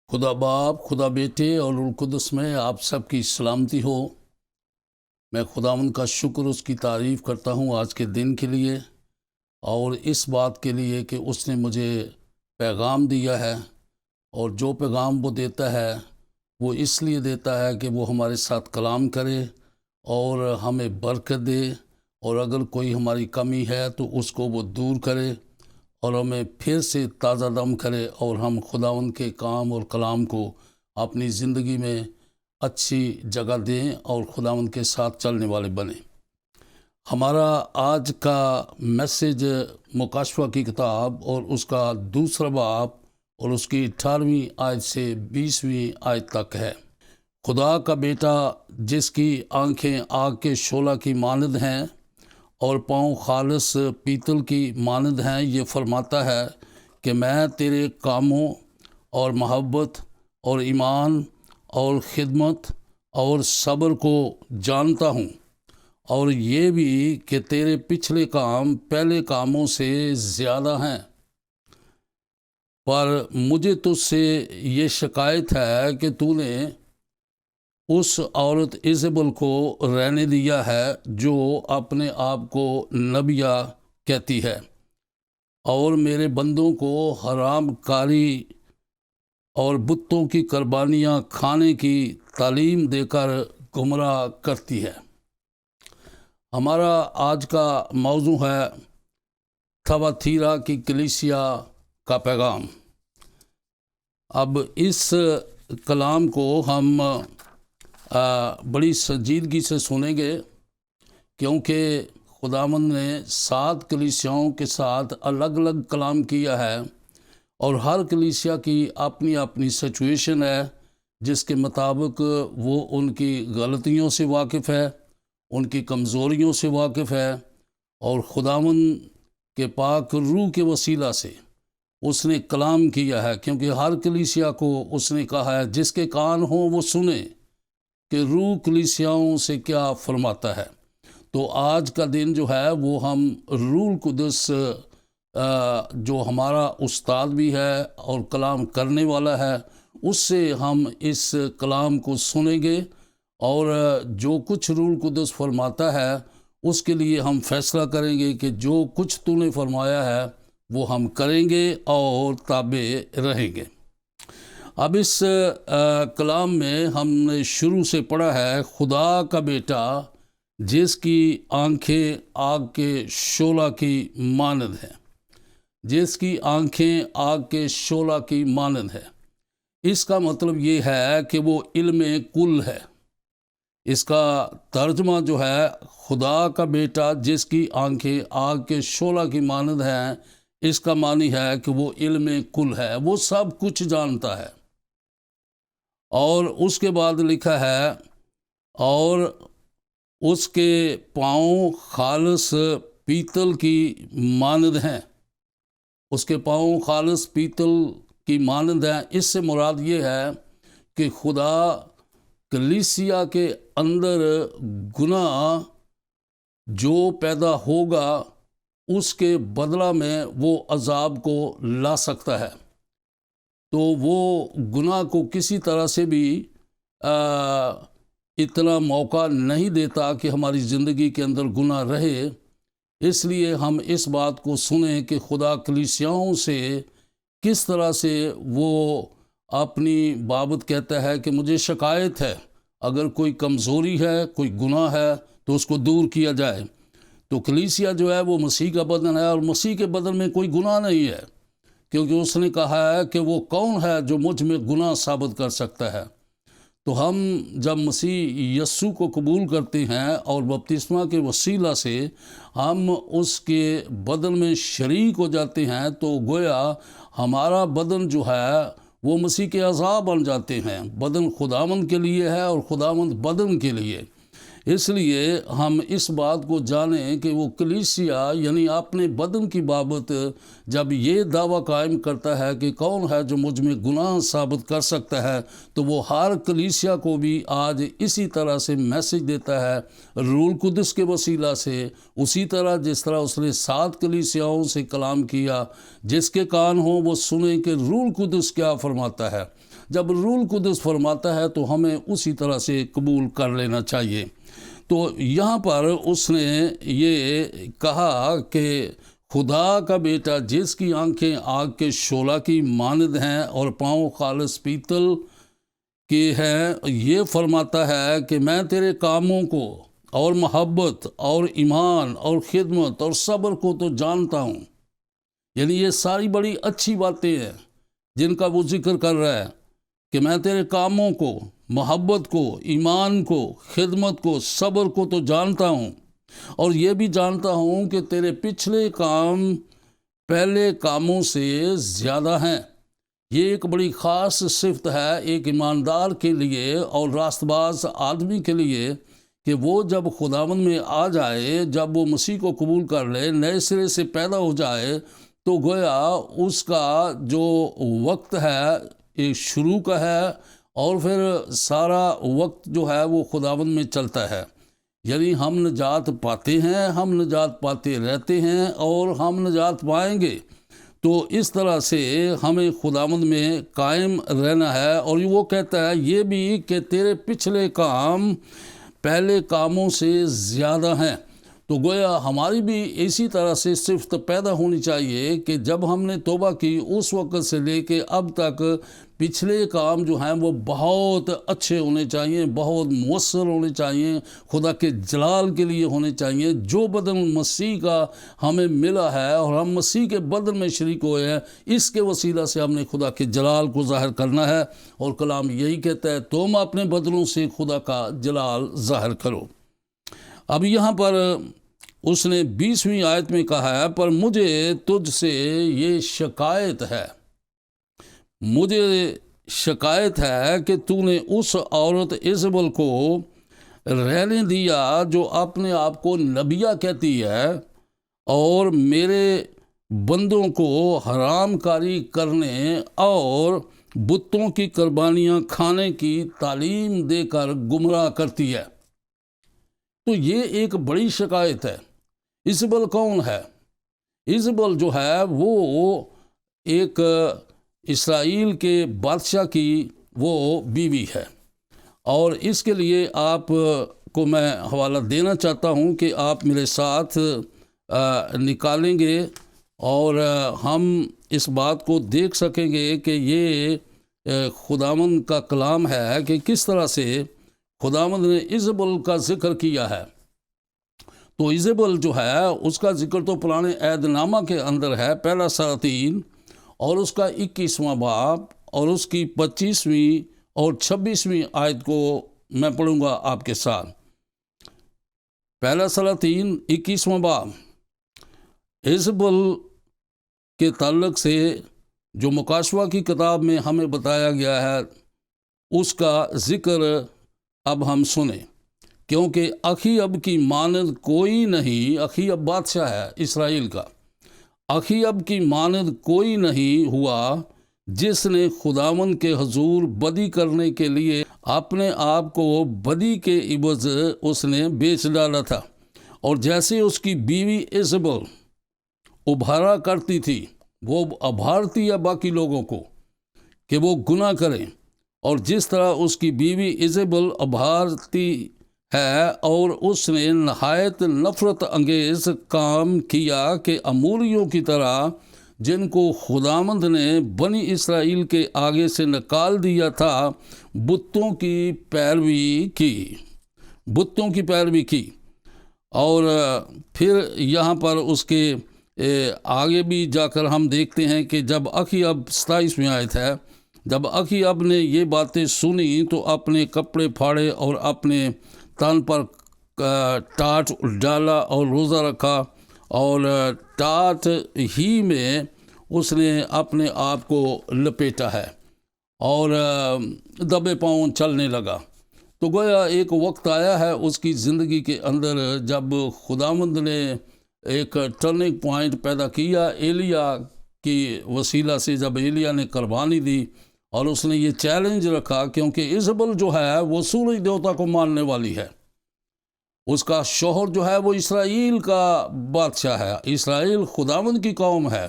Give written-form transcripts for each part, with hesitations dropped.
خدا باپ، خدا بیٹے اور روح القدس میں آپ سب کی سلامتی ہو۔ میں خداوند کا شکر، اس کی تعریف کرتا ہوں آج کے دن کے لیے اور اس بات کے لیے کہ اس نے مجھے پیغام دیا ہے، اور جو پیغام وہ دیتا ہے وہ اس لیے دیتا ہے کہ وہ ہمارے ساتھ کلام کرے اور ہمیں برکت دے، اور اگر کوئی ہماری کمی ہے تو اس کو وہ دور کرے اور ہمیں پھر سے تازہ دم کرے، اور ہم خداوند کے کام اور کلام کو اپنی زندگی میں اچھی جگہ دیں اور خداوند کے ساتھ چلنے والے بنیں۔ ہمارا آج کا میسج مکاشفہ کی کتاب اور اس کا دوسرا باب اور اس کی 18ویں آیت سے 20ویں آیت تک ہے۔ خدا کا بیٹا جس کی آنکھیں آگ کے شعلہ کی مانند ہیں اور پاؤں خالص پیتل کی مانند ہیں، یہ فرماتا ہے کہ میں تیرے کاموں اور محبت اور ایمان اور خدمت اور صبر کو جانتا ہوں، اور یہ بھی کہ تیرے پچھلے کام پہلے کاموں سے زیادہ ہیں، پر مجھے تجھ سے یہ شکایت ہے کہ تو نے اس عورت ایزبل کو رہنے دیا ہے جو اپنے آپ کو نبیہ کہتی ہے، اور میرے بندوں کو حرام کاری اور بتوں کی قربانیاں کھانے کی تعلیم دے کر گمراہ کرتی ہے۔ ہمارا آج کا موضوع ہے تھواتیرا کی کلیسیا کا پیغام۔ اب اس کلام کو ہم بڑی سنجیدگی سے سنیں گے، کیونکہ خداوند نے 7 کلیسیاؤں کے ساتھ الگ الگ کلام کیا ہے، اور ہر کلیسیا کی اپنی اپنی سچویشن ہے جس کے مطابق وہ ان کی غلطیوں سے واقف ہے، ان کی کمزوریوں سے واقف ہے، اور خداوند کے پاک روح کے وسیلہ سے اس نے کلام کیا ہے، کیونکہ ہر کلیسیا کو اس نے کہا ہے جس کے کان ہوں وہ سنے کہ روح کلیسیاؤں سے کیا فرماتا ہے۔ تو آج کا دن جو ہے وہ ہم روح القدس جو ہمارا استاد بھی ہے اور کلام کرنے والا ہے، اس سے ہم اس کلام کو سنیں گے، اور جو کچھ روح القدس فرماتا ہے اس کے لیے ہم فیصلہ کریں گے کہ جو کچھ تو نے فرمایا ہے وہ ہم کریں گے اور تابع رہیں گے۔ اب اس کلام میں ہم نے شروع سے پڑھا ہے خدا کا بیٹا جس کی آنکھیں آگ کے شعلہ کی مانند ہیں، جس کی آنکھیں آگ کے شعلہ کی مانند ہے۔ اس کا مطلب یہ ہے کہ وہ علم کل ہے۔ اس کا ترجمہ جو ہے خدا کا بیٹا جس کی آنکھیں آگ کے شعلہ کی مانند ہیں، اس کا معنی ہے کہ وہ علم کل ہے، وہ سب کچھ جانتا ہے۔ اور اس کے بعد لکھا ہے اور اس کے پاؤں خالص پیتل کی مانند ہیں، اس کے پاؤں خالص پیتل کی مانند ہیں۔ اس سے مراد یہ ہے کہ خدا کلیسیا کے اندر گناہ جو پیدا ہوگا اس کے بدلہ میں وہ عذاب کو لا سکتا ہے، تو وہ گناہ کو کسی طرح سے بھی اتنا موقع نہیں دیتا کہ ہماری زندگی کے اندر گناہ رہے۔ اس لیے ہم اس بات کو سنیں کہ خدا کلیسیاؤں سے کس طرح سے وہ اپنی بابت کہتا ہے کہ مجھے شکایت ہے، اگر کوئی کمزوری ہے، کوئی گناہ ہے تو اس کو دور کیا جائے۔ تو کلیسیا جو ہے وہ مسیح کا بدن ہے، اور مسیح کے بدن میں کوئی گناہ نہیں ہے، کیونکہ اس نے کہا ہے کہ وہ کون ہے جو مجھ میں گناہ ثابت کر سکتا ہے۔ تو ہم جب مسیح یسوع کو قبول کرتے ہیں اور بپتسمہ کے وسیلہ سے ہم اس کے بدن میں شریک ہو جاتے ہیں، تو گویا ہمارا بدن جو ہے وہ مسیح کے اعضاء بن جاتے ہیں۔ بدن خداوند کے لیے ہے اور خداوند بدن کے لیے۔ اس لیے ہم اس بات کو جانیں کہ وہ کلیسیا یعنی اپنے بدن کی بابت جب یہ دعویٰ قائم کرتا ہے کہ کون ہے جو مجھ میں گناہ ثابت کر سکتا ہے، تو وہ ہر کلیسیا کو بھی آج اسی طرح سے میسج دیتا ہے روح القدس کے وسیلہ سے، اسی طرح جس طرح اس نے 7 کلیسیاؤں سے کلام کیا۔ جس کے کان ہوں وہ سنیں کہ روح القدس کیا فرماتا ہے۔ جب روح القدس فرماتا ہے تو ہمیں اسی طرح سے قبول کر لینا چاہیے۔ تو یہاں پر اس نے یہ کہا کہ خدا کا بیٹا جس کی آنکھیں آگ کے شعلہ کی مانند ہیں اور پاؤں خالص پیتل کی ہیں، یہ فرماتا ہے کہ میں تیرے کاموں کو اور محبت اور ایمان اور خدمت اور صبر کو تو جانتا ہوں۔ یعنی یہ ساری بڑی اچھی باتیں ہیں جن کا وہ ذکر کر رہا ہے کہ میں تیرے کاموں کو، محبت کو، ایمان کو، خدمت کو، صبر کو تو جانتا ہوں، اور یہ بھی جانتا ہوں کہ تیرے پچھلے کام پہلے کاموں سے زیادہ ہیں۔ یہ ایک بڑی خاص صفت ہے ایک ایماندار کے لیے اور راست باز آدمی کے لیے کہ وہ جب خداوند میں آ جائے، جب وہ مسیح کو قبول کر لے، نئے سرے سے پیدا ہو جائے، تو گویا اس کا جو وقت ہے ایک شروع کا ہے، اور پھر سارا وقت جو ہے وہ خداوند میں چلتا ہے۔ یعنی ہم نجات پاتے ہیں، ہم نجات پاتے رہتے ہیں، اور ہم نجات پائیں گے۔ تو اس طرح سے ہمیں خداوند میں قائم رہنا ہے، اور وہ کہتا ہے یہ بھی کہ تیرے پچھلے کام پہلے کاموں سے زیادہ ہیں۔ تو گویا ہماری بھی اسی طرح سے صفت پیدا ہونی چاہیے کہ جب ہم نے توبہ کی اس وقت سے لے کے اب تک پچھلے کام جو ہیں وہ بہت اچھے ہونے چاہیے، بہت مؤثر ہونے چاہیے، خدا کے جلال کے لیے ہونے چاہیے۔ جو بدن مسیح کا ہمیں ملا ہے اور ہم مسیح کے بدن میں شریک ہوئے ہیں، اس کے وسیلہ سے ہم نے خدا کے جلال کو ظاہر کرنا ہے، اور کلام یہی کہتا ہے تم اپنے بدنوں سے خدا کا جلال ظاہر کرو۔ اب یہاں پر اس نے 20ویں آیت میں کہا ہے، پر مجھے تجھ سے یہ شکایت ہے، مجھے شکایت ہے کہ تو نے اس عورت ایزبل کو رہنے دیا جو اپنے آپ کو نبیہ کہتی ہے اور میرے بندوں کو حرام کاری کرنے اور بتوں کی قربانیاں کھانے کی تعلیم دے کر گمراہ کرتی ہے۔ تو یہ ایک بڑی شکایت ہے۔ ایزبل کون ہے؟ ایزبل جو ہے وہ ایک اسرائیل کے بادشاہ کی وہ بیوی ہے، اور اس کے لیے آپ کو میں حوالہ دینا چاہتا ہوں کہ آپ میرے ساتھ نکالیں گے اور ہم اس بات کو دیکھ سکیں گے کہ یہ خداوند کا کلام ہے کہ کس طرح سے خداوند نے ایزبل کا ذکر کیا ہے۔ تو ایزبل جو ہے اس کا ذکر تو پرانے عہد نامہ کے اندر ہے، پہلا سلاطین اور اس کا 21واں باب اور اس کی 25ویں اور 26ویں آیت کو میں پڑھوں گا آپ کے ساتھ۔ پہلا سلاطین 21واں باب۔ ایزبل کے تعلق سے جو مکاشوہ کی کتاب میں ہمیں بتایا گیا ہے اس کا ذکر اب ہم سنیں، کیونکہ اخیب کی مانند کوئی نہیں، اخیب بادشاہ ہے اسرائیل کا، اخیب کی مانند کوئی نہیں ہوا جس نے خداوند کے حضور بدی کرنے کے لیے اپنے آپ کو بدی کے عوض اس نے بیچ ڈالا تھا، اور جیسے اس کی بیوی ایزبل ابھارا کرتی تھی، وہ ابھارتی ہے باقی لوگوں کو کہ وہ گناہ کریں، اور جس طرح اس کی بیوی ایزبل ابھارتی ہے، اور اس نے نہایت نفرت انگیز کام کیا کہ اموریوں کی طرح جن کو خداوند نے بنی اسرائیل کے آگے سے نکال دیا تھا بتوں کی پیروی کی۔ اور پھر یہاں پر اس کے آگے بھی جا کر ہم دیکھتے ہیں کہ جب اخیب 27ویں آیت ہے، جب اخیب نے یہ باتیں سنی تو اپنے کپڑے پھاڑے اور اپنے تن پر ٹاٹ ڈالا اور روزہ رکھا، اور ٹاٹ ہی میں اس نے اپنے آپ کو لپیٹا ہے اور دبے پاؤں چلنے لگا۔ تو گویا ایک وقت آیا ہے اس کی زندگی کے اندر جب خداوند نے ایک ٹرننگ پوائنٹ پیدا کیا ایلیا کی وسیلہ سے، جب ایلیا نے قربانی دی اور اس نے یہ چیلنج رکھا، کیونکہ ایزبل جو ہے وہ سورج دیوتا کو ماننے والی ہے، اس کا شوہر جو ہے وہ اسرائیل کا بادشاہ ہے، اسرائیل خداوند کی قوم ہے۔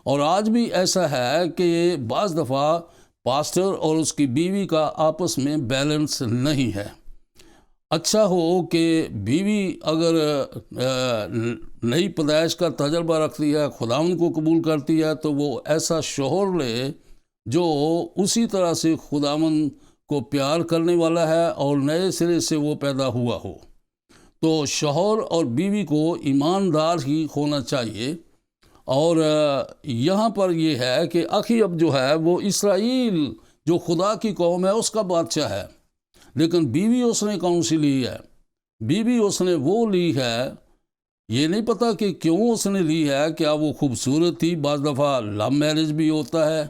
اور آج بھی ایسا ہے کہ بعض دفعہ پاسٹر اور اس کی بیوی کا آپس میں بیلنس نہیں ہے۔ اچھا ہو کہ بیوی اگر نئی پیدائش کا تجربہ رکھتی ہے، خداوند کو قبول کرتی ہے، تو وہ ایسا شوہر لے جو اسی طرح سے خداوند کو پیار کرنے والا ہے اور نئے سرے سے وہ پیدا ہوا ہو۔ تو شوہر اور بیوی کو ایماندار ہی ہونا چاہیے۔ اور یہاں پر یہ ہے کہ اخیب جو ہے وہ اسرائیل جو خدا کی قوم ہے اس کا بادشاہ ہے، لیکن بیوی اس نے کون سی لی ہے؟ بیوی اس نے وہ لی ہے، یہ نہیں پتہ کہ کیوں اس نے لی ہے، کیا وہ خوبصورت تھی؟ بعض دفعہ لو میرج بھی ہوتا ہے،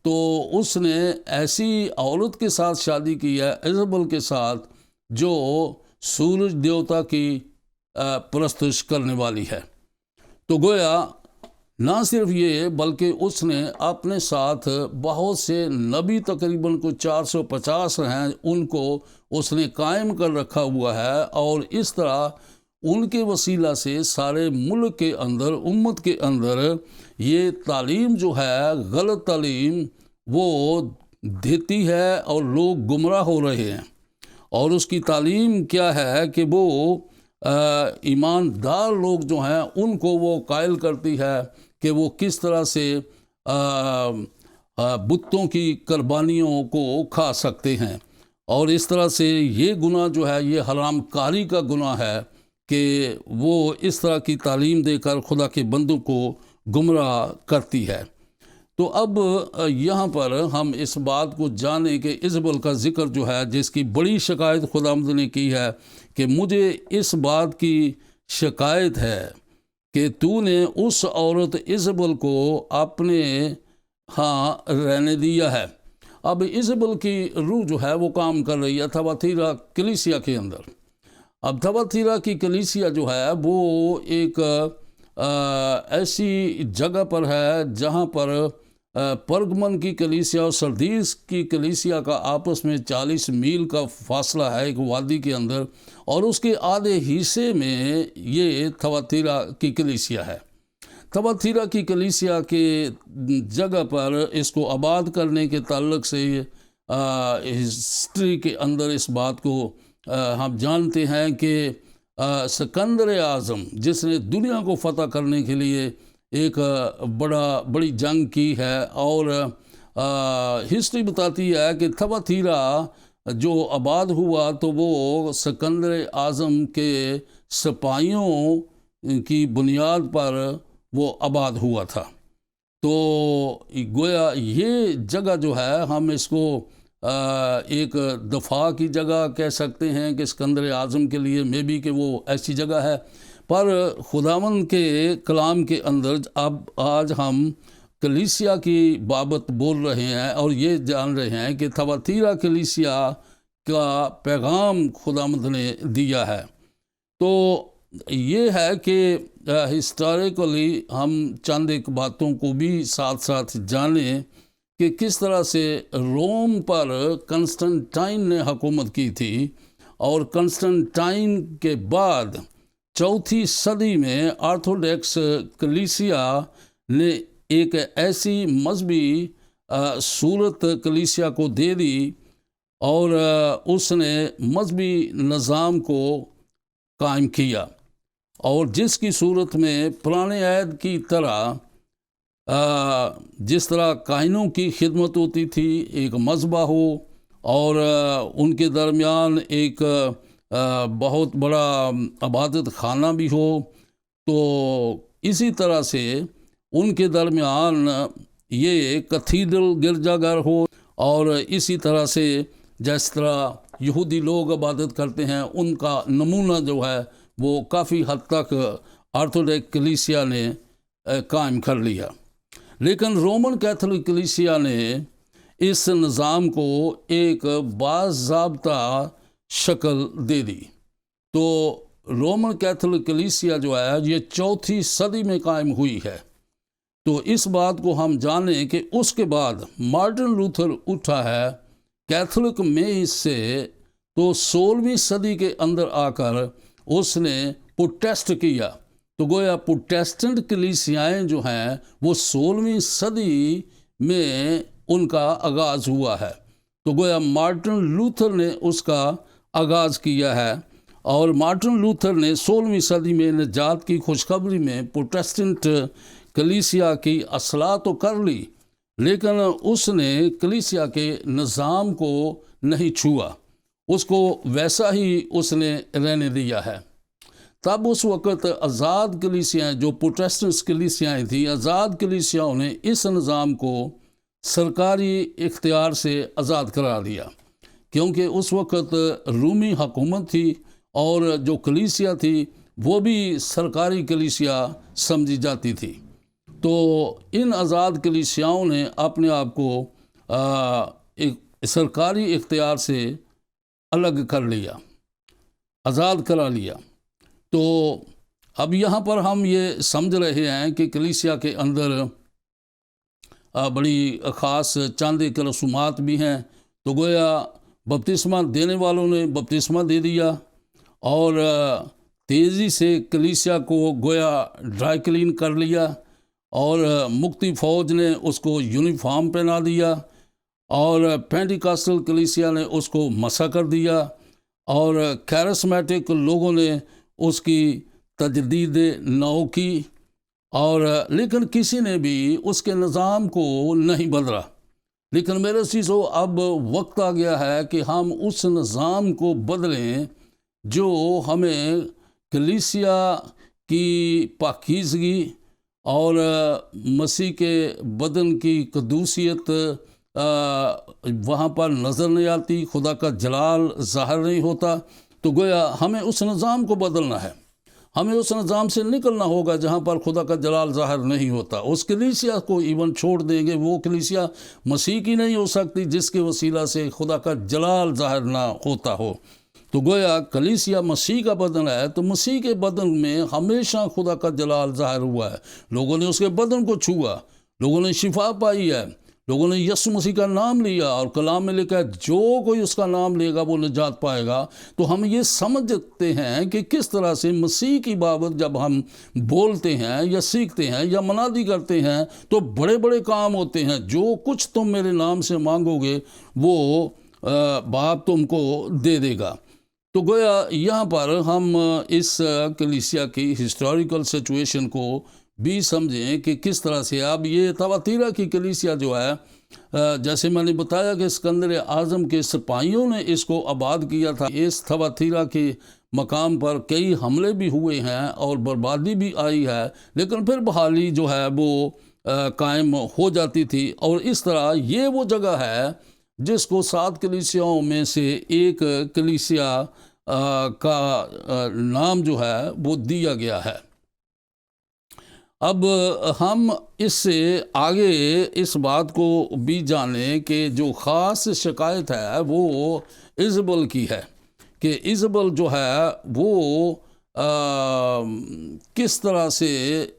تو اس نے ایسی عورت کے ساتھ شادی کی ہے، ایزبل کے ساتھ، جو سورج دیوتا کی پرستش کرنے والی ہے۔ تو گویا نہ صرف یہ بلکہ اس نے اپنے ساتھ بہت سے نبی، تقریباً کو 450 ہیں، ان کو اس نے قائم کر رکھا ہوا ہے، اور اس طرح ان کے وسیلہ سے سارے ملک کے اندر، امت کے اندر یہ تعلیم جو ہے، غلط تعلیم وہ دیتی ہے اور لوگ گمراہ ہو رہے ہیں۔ اور اس کی تعلیم کیا ہے کہ وہ ایماندار لوگ جو ہیں ان کو وہ قائل کرتی ہے کہ وہ کس طرح سے بتوں کی قربانیوں کو کھا سکتے ہیں، اور اس طرح سے یہ گناہ جو ہے یہ حرام کاری کا گناہ ہے کہ وہ اس طرح کی تعلیم دے کر خدا کے بندوں کو گمراہ کرتی ہے۔ تو اب یہاں پر ہم اس بات کو جانیں کہ ایزبل کا ذکر جو ہے، جس کی بڑی شکایت خداوند نے کی ہے کہ مجھے اس بات کی شکایت ہے کہ تو نے اس عورت ایزبل کو اپنے ہاں رہنے دیا ہے۔ اب ایزبل کی روح جو ہے وہ کام کر رہی ہے تھواتیرا کلیسیا کے اندر۔ اب تھواتیرا کی کلیسیا جو ہے وہ ایک ایسی جگہ پر ہے جہاں پر پرگمن کی کلیسیا اور سردیس کی کلیسیا کا آپس میں 40 میل کا فاصلہ ہے، ایک وادی کے اندر، اور اس کے آدھے حصے میں یہ تھواتیرا کی کلیسیا ہے۔ تھواتیرا کی کلیسیا کے جگہ پر اس کو آباد کرنے کے تعلق سے ہسٹری کے اندر اس بات کو ہم جانتے ہیں کہ سکندر اعظم، جس نے دنیا کو فتح کرنے کے لیے ایک بڑی جنگ کی ہے، اور ہسٹری بتاتی ہے کہ تھواتیرا جو آباد ہوا تو وہ سکندر اعظم کے سپاہیوں کی بنیاد پر وہ آباد ہوا تھا۔ تو گویا یہ جگہ جو ہے ہم اس کو ایک دفاع کی جگہ کہہ سکتے ہیں کہ سکندر اعظم کے لیے مے بی کہ وہ ایسی جگہ ہے، پر خداوند کے کلام کے اندر اب آج ہم کلیسیا کی بابت بول رہے ہیں اور یہ جان رہے ہیں کہ تھواتیرا کلیسیا کا پیغام خداوند نے دیا ہے۔ تو یہ ہے کہ ہسٹوریکلی ہم چند ایک باتوں کو بھی ساتھ ساتھ جانیں کہ کس طرح سے روم پر کنسٹنٹائن نے حکومت کی تھی، اور کنسٹنٹائن کے بعد 4 صدی میں آرتھوڈکس کلیسیا نے ایک ایسی مذہبی صورت کلیسیا کو دے دی، اور اس نے مذہبی نظام کو قائم کیا، اور جس کی صورت میں پرانے عہد کی طرح جس طرح کاہنوں کی خدمت ہوتی تھی، ایک مذبح ہو، اور ان کے درمیان ایک بہت بڑا عبادت خانہ بھی ہو، تو اسی طرح سے ان کے درمیان یہ کیتھیڈرل گرجا گھر ہو، اور اسی طرح سے جس طرح یہودی لوگ عبادت کرتے ہیں ان کا نمونہ جو ہے وہ کافی حد تک آرتھوڈکس کلیسیا نے قائم کر لیا۔ لیکن رومن کیتھولک کلیسیا نے اس نظام کو ایک باضابطہ شکل دے دی۔ تو رومن کیتھولک کلیسیا جو ہے یہ 4 صدی میں قائم ہوئی ہے۔ تو اس بات کو ہم جانیں کہ اس کے بعد مارٹن لوتھر اٹھا ہے کیتھولک میں سے، تو 16ویں صدی کے اندر آ کر اس نے پروٹیسٹ کیا۔ تو گویا پروٹیسٹنٹ کلیسیائیں جو ہیں وہ 16ویں صدی میں ان کا آغاز ہوا ہے۔ تو گویا مارٹن لوتھر نے اس کا آغاز کیا ہے، اور مارٹن لوتھر نے 16ویں صدی میں نجات کی خوشخبری میں پروٹیسٹنٹ کلیسیا کی اصلاح تو کر لی، لیکن اس نے کلیسیا کے نظام کو نہیں چھوا، اس کو ویسا ہی اس نے رہنے دیا ہے۔ تب اس وقت آزاد کلیسیاں، جو پروٹیسٹنٹ کلیسیاں تھیں، آزاد کلیسیاؤں نے اس نظام کو سرکاری اختیار سے آزاد کرا دیا، کیونکہ اس وقت رومی حکومت تھی اور جو کلیسیا تھی وہ بھی سرکاری کلیسیا سمجھی جاتی تھی۔ تو ان آزاد کلیسیاؤں نے اپنے آپ کو ایک سرکاری اختیار سے الگ کر لیا، آزاد کرا لیا۔ تو اب یہاں پر ہم یہ سمجھ رہے ہیں کہ کلیسیا کے اندر بڑی خاص چند ایک رسومات بھی ہیں۔ تو گویا بپتسمہ دینے والوں نے بپتسمہ دے دیا، اور تیزی سے کلیسیا کو گویا ڈرائی کلین کر لیا، اور مکتی فوج نے اس کو یونیفارم پہنا دیا، اور پینٹیکاسٹل کلیسیا نے اس کو مسح کر دیا، اور کیرسمیٹک لوگوں نے اس کی تجدید نو کی، اور لیکن کسی نے بھی اس کے نظام کو نہیں بدلا۔ لیکن میرے عزیزو، اب وقت آ گیا ہے کہ ہم اس نظام کو بدلیں جو ہمیں کلیسیا کی پاکیزگی اور مسیح کے بدن کی قدوسیت وہاں پر نظر نہیں آتی، خدا کا جلال ظاہر نہیں ہوتا۔ تو گویا ہمیں اس نظام کو بدلنا ہے، ہمیں اس نظام سے نکلنا ہوگا جہاں پر خدا کا جلال ظاہر نہیں ہوتا۔ اس کلیسیا کو ایون چھوڑ دیں گے، وہ کلیسیا مسیح کی نہیں ہو سکتی جس کے وسیلہ سے خدا کا جلال ظاہر نہ ہوتا ہو۔ تو گویا کلیسیا مسیح کا بدن ہے، تو مسیح کے بدن میں ہمیشہ خدا کا جلال ظاہر ہوا ہے۔ لوگوں نے اس کے بدن کو چھوا، لوگوں نے شفا پائی ہے، لوگوں نے یسوع مسیح کا نام لیا، اور کلام میں لکھا ہے جو کوئی اس کا نام لے گا وہ نجات پائے گا۔ تو ہم یہ سمجھتے ہیں کہ کس طرح سے مسیح کی بابت جب ہم بولتے ہیں یا سیکھتے ہیں یا منادی کرتے ہیں تو بڑے بڑے کام ہوتے ہیں۔ جو کچھ تم میرے نام سے مانگو گے وہ باپ تم کو دے دے گا۔ تو گویا یہاں پر ہم اس کلیسیا کی ہسٹوریکل سچویشن کو بھی سمجھیں کہ کس طرح سے اب یہ تواتیرا کی کلیسیا جو ہے، جیسے میں نے بتایا کہ اسکندر اعظم کے سپاہیوں نے اس کو آباد کیا تھا۔ اس تواتیرا کے مقام پر کئی حملے بھی ہوئے ہیں اور بربادی بھی آئی ہے، لیکن پھر بحالی جو ہے وہ قائم ہو جاتی تھی۔ اور اس طرح یہ وہ جگہ ہے جس کو 7 کلیسیاؤں میں سے ایک کلیسیا کا نام جو ہے وہ دیا گیا ہے۔ اب ہم اس سے آگے اس بات کو بھی جانیں کہ جو خاص شکایت ہے وہ ایزابل کی ہے، کہ ایزابل جو ہے وہ کس طرح سے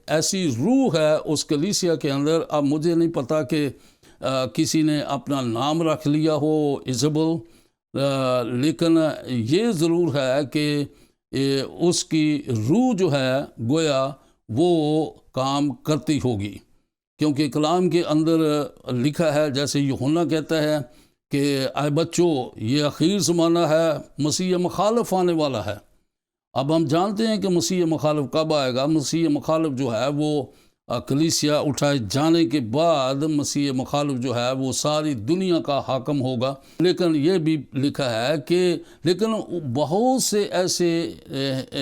ایسی روح ہے اس کلیسیا کے اندر۔ اب مجھے نہیں پتا کہ کسی نے اپنا نام رکھ لیا ہو ایزابل، لیکن یہ ضرور ہے کہ اس کی روح جو ہے گویا وہ کام کرتی ہوگی، کیونکہ کلام کے اندر لکھا ہے، جیسے یوحنا کہتا ہے کہ اے بچوں یہ آخری زمانہ ہے، مسیح مخالف آنے والا ہے۔ اب ہم جانتے ہیں کہ مسیح مخالف کب آئے گا۔ مسیح مخالف جو ہے وہ کلیسیا اٹھائے جانے کے بعد مسیح مخالف جو ہے وہ ساری دنیا کا حاکم ہوگا۔ لیکن یہ بھی لکھا ہے کہ لیکن بہت سے ایسے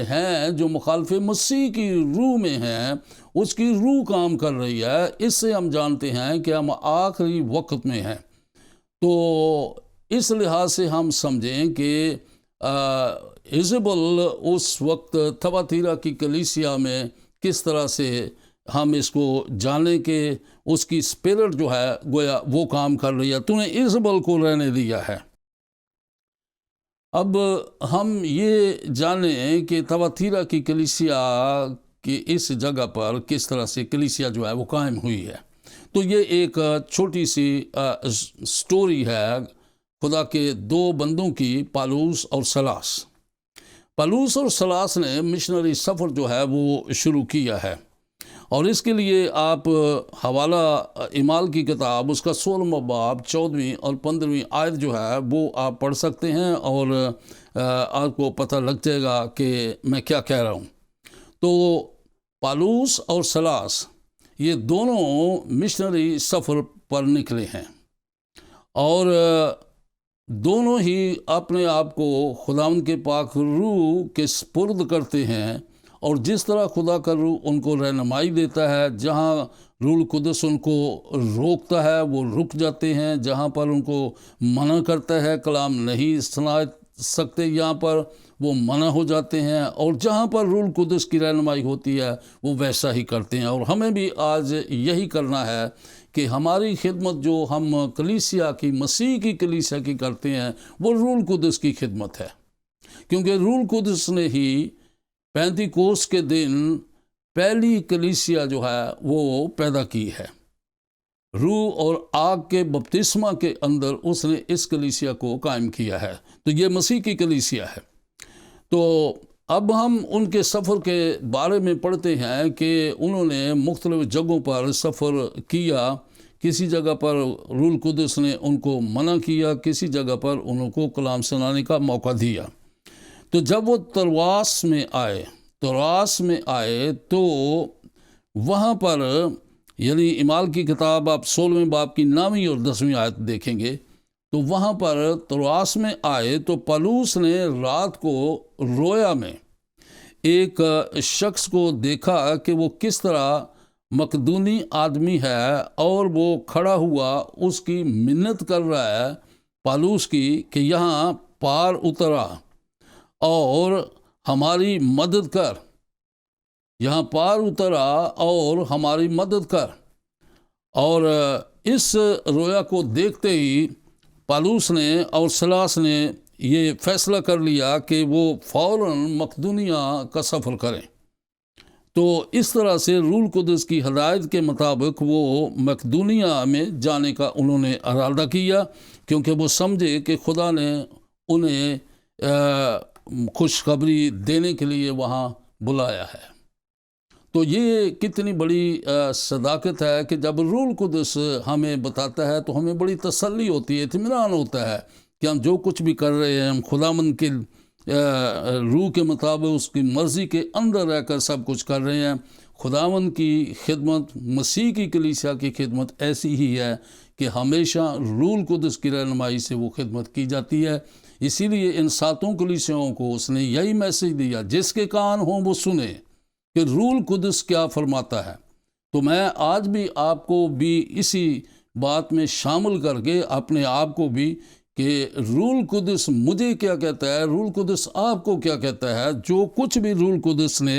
ہیں جو مخالف مسیح کی روح میں ہیں، اس کی روح کام کر رہی ہے۔ اس سے ہم جانتے ہیں کہ ہم آخری وقت میں ہیں۔ تو اس لحاظ سے ہم سمجھیں کہ ایزابل اس وقت تھواتیرا کی کلیسیا میں کس طرح سے ہم اس کو جانیں کہ اس کی اسپرٹ جو ہے گویا وہ کام کر رہی ہے۔ تو نے ایزابل کو رہنے دیا ہے۔ اب ہم یہ جانیں کہ تواتیرا کی کلیسیا کی اس جگہ پر کس طرح سے کلیسیا جو ہے وہ قائم ہوئی ہے. تو یہ ایک چھوٹی سی سٹوری ہے خدا کے دو بندوں کی، پالوس اور سلاس. پالوس اور سلاس نے مشنری سفر جو ہے وہ شروع کیا ہے، اور اس کے لیے آپ حوالہ اعمال کی کتاب اس کا 16واں باب 14ویں اور 15ویں آیت جو ہے وہ آپ پڑھ سکتے ہیں، اور آپ کو پتہ لگ جائے گا کہ میں کیا کہہ رہا ہوں. تو پالوس اور سلاس یہ دونوں مشنری سفر پر نکلے ہیں، اور دونوں ہی اپنے آپ کو خداوند کے پاک روح کے سپرد کرتے ہیں، اور جس طرح خدا کا روح ان کو رہنمائی دیتا ہے، جہاں روح القدس ان کو روکتا ہے وہ رک جاتے ہیں، جہاں پر ان کو منع کرتا ہے کلام نہیں سنا سکتے یہاں پر وہ منع ہو جاتے ہیں، اور جہاں پر روح القدس کی رہنمائی ہوتی ہے وہ ویسا ہی کرتے ہیں. اور ہمیں بھی آج یہی کرنا ہے کہ ہماری خدمت جو ہم کلیسیا کی، مسیح کی کلیسیا کی کرتے ہیں، وہ روح القدس کی خدمت ہے، کیونکہ روح القدس نے ہی پینتیکوس کے دن پہلی کلیسیا جو ہے وہ پیدا کی ہے. روح اور آگ کے بپتسمہ کے اندر اس نے اس کلیسیا کو قائم کیا ہے. تو یہ مسیح کی کلیسیا ہے. تو اب ہم ان کے سفر کے بارے میں پڑھتے ہیں کہ انہوں نے مختلف جگہوں پر سفر کیا. کسی جگہ پر روح القدس نے ان کو منع کیا، کسی جگہ پر انہوں کو کلام سنانے کا موقع دیا. تو جب وہ ترواس میں آئے تو وہاں پر، یعنی اعمال کی کتاب آپ 16ویں باب کی 9ویں اور 10ویں آیت دیکھیں گے، تو وہاں پر ترواس میں آئے تو پالوس نے رات کو رویا میں ایک شخص کو دیکھا کہ وہ کس طرح مقدونی آدمی ہے، اور وہ کھڑا ہوا اس کی منت کر رہا ہے پالوس کی کہ یہاں پار اترا اور ہماری مدد کر، یہاں پار اترا اور ہماری مدد کر. اور اس رویا کو دیکھتے ہی پالوس نے اور سلاس نے یہ فیصلہ کر لیا کہ وہ فوراً مقدونیہ کا سفر کریں. تو اس طرح سے روح القدس کی ہدایت کے مطابق وہ مقدونیہ میں جانے کا انہوں نے ارادہ کیا، کیونکہ وہ سمجھے کہ خدا نے انہیں خوشخبری دینے کے لیے وہاں بلایا ہے. تو یہ کتنی بڑی صداقت ہے کہ جب روح القدس ہمیں بتاتا ہے تو ہمیں بڑی تسلی ہوتی ہے، اطمینان ہوتا ہے کہ ہم جو کچھ بھی کر رہے ہیں ہم خداوند کے روح کے مطابق اس کی مرضی کے اندر رہ کر سب کچھ کر رہے ہیں. خداوند کی خدمت، مسیح کی کلیسیا کی خدمت ایسی ہی ہے کہ ہمیشہ روح القدس کی رہنمائی سے وہ خدمت کی جاتی ہے. اسی لیے ان 7 کلیسیاؤں کو اس نے یہی میسج دیا، جس کے کان ہوں وہ سنے کہ روح القدس کیا فرماتا ہے. تو میں آج بھی آپ کو بھی اسی بات میں شامل کر کے اپنے آپ کو بھی کہ روح القدس مجھے کیا کہتا ہے، روح القدس آپ کو کیا کہتا ہے. جو کچھ بھی روح القدس نے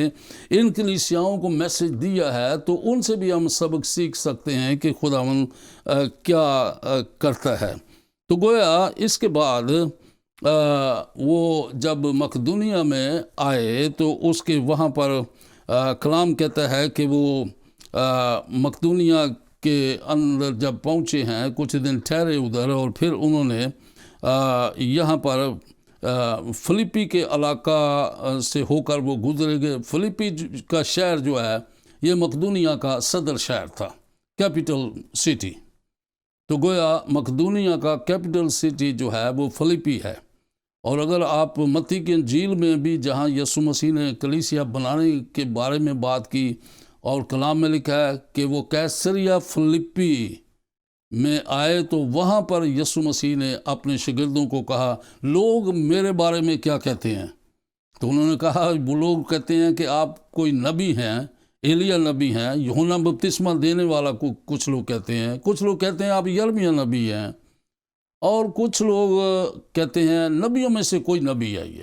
ان کلیسیاؤں کو میسج دیا ہے تو ان سے بھی ہم سبق سیکھ سکتے ہیں کہ خداوند کیا کرتا ہے. تو گویا اس کے بعد وہ جب مقدونیہ میں آئے تو اس کے وہاں پر کلام کہتا ہے کہ وہ مقدونیہ کے اندر جب پہنچے ہیں، کچھ دن ٹھہرے ادھر، اور پھر انہوں نے یہاں پر فلپی کے علاقہ سے ہو کر وہ گزرے گئے. فلپی کا شہر جو ہے یہ مقدونیہ کا صدر شہر تھا، کیپٹل سٹی. تو گویا مقدونیہ کا کیپٹل سٹی جو ہے وہ فلپی ہے. اور اگر آپ متی کی انجیل میں بھی جہاں یسوع مسیح نے کلیسیا بنانے کے بارے میں بات کی، اور کلام میں لکھا ہے کہ وہ کیسریا فلپی میں آئے، تو وہاں پر یسوع مسیح نے اپنے شاگردوں کو کہا لوگ میرے بارے میں کیا کہتے ہیں. تو انہوں نے کہا وہ لوگ کہتے ہیں کہ آپ کوئی نبی ہیں، ایلیا نبی ہیں، یوحنا بپتسمہ دینے والا کو کچھ لوگ کہتے ہیں، کچھ لوگ کہتے ہیں آپ یرمیہ نبی ہیں، اور کچھ لوگ کہتے ہیں نبیوں میں سے کوئی نبی آئیے.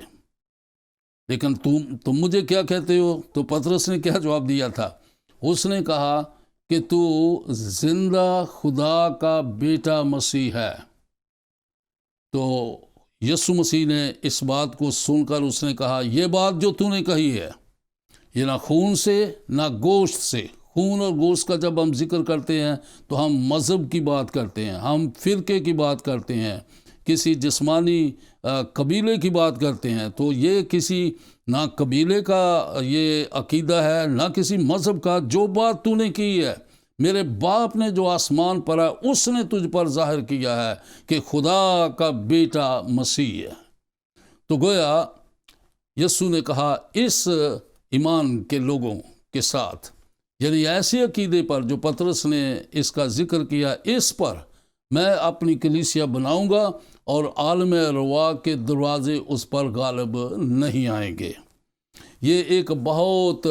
لیکن تم مجھے کیا کہتے ہو؟ تو پطرس نے کیا جواب دیا تھا؟ اس نے کہا کہ تو زندہ خدا کا بیٹا مسیح ہے. تو یسوع مسیح نے اس بات کو سن کر اس نے کہا، یہ بات جو تو نے کہی ہے یہ نہ خون سے نہ گوشت سے. خون اور گوشت کا جب ہم ذکر کرتے ہیں تو ہم مذہب کی بات کرتے ہیں، ہم فرقے کی بات کرتے ہیں، کسی جسمانی قبیلے کی بات کرتے ہیں. تو یہ کسی نہ قبیلے کا یہ عقیدہ ہے نہ کسی مذہب کا. جو بات تو نے کی ہے میرے باپ نے جو آسمان پر ہے اس نے تجھ پر ظاہر کیا ہے کہ خدا کا بیٹا مسیح ہے. تو گویا یسوع نے کہا اس ایمان کے لوگوں کے ساتھ، یعنی ایسے عقیدے پر جو پطرس نے اس کا ذکر کیا، اس پر میں اپنی کلیسیا بناؤں گا اور عالم ارواح کے دروازے اس پر غالب نہیں آئیں گے. یہ ایک بہت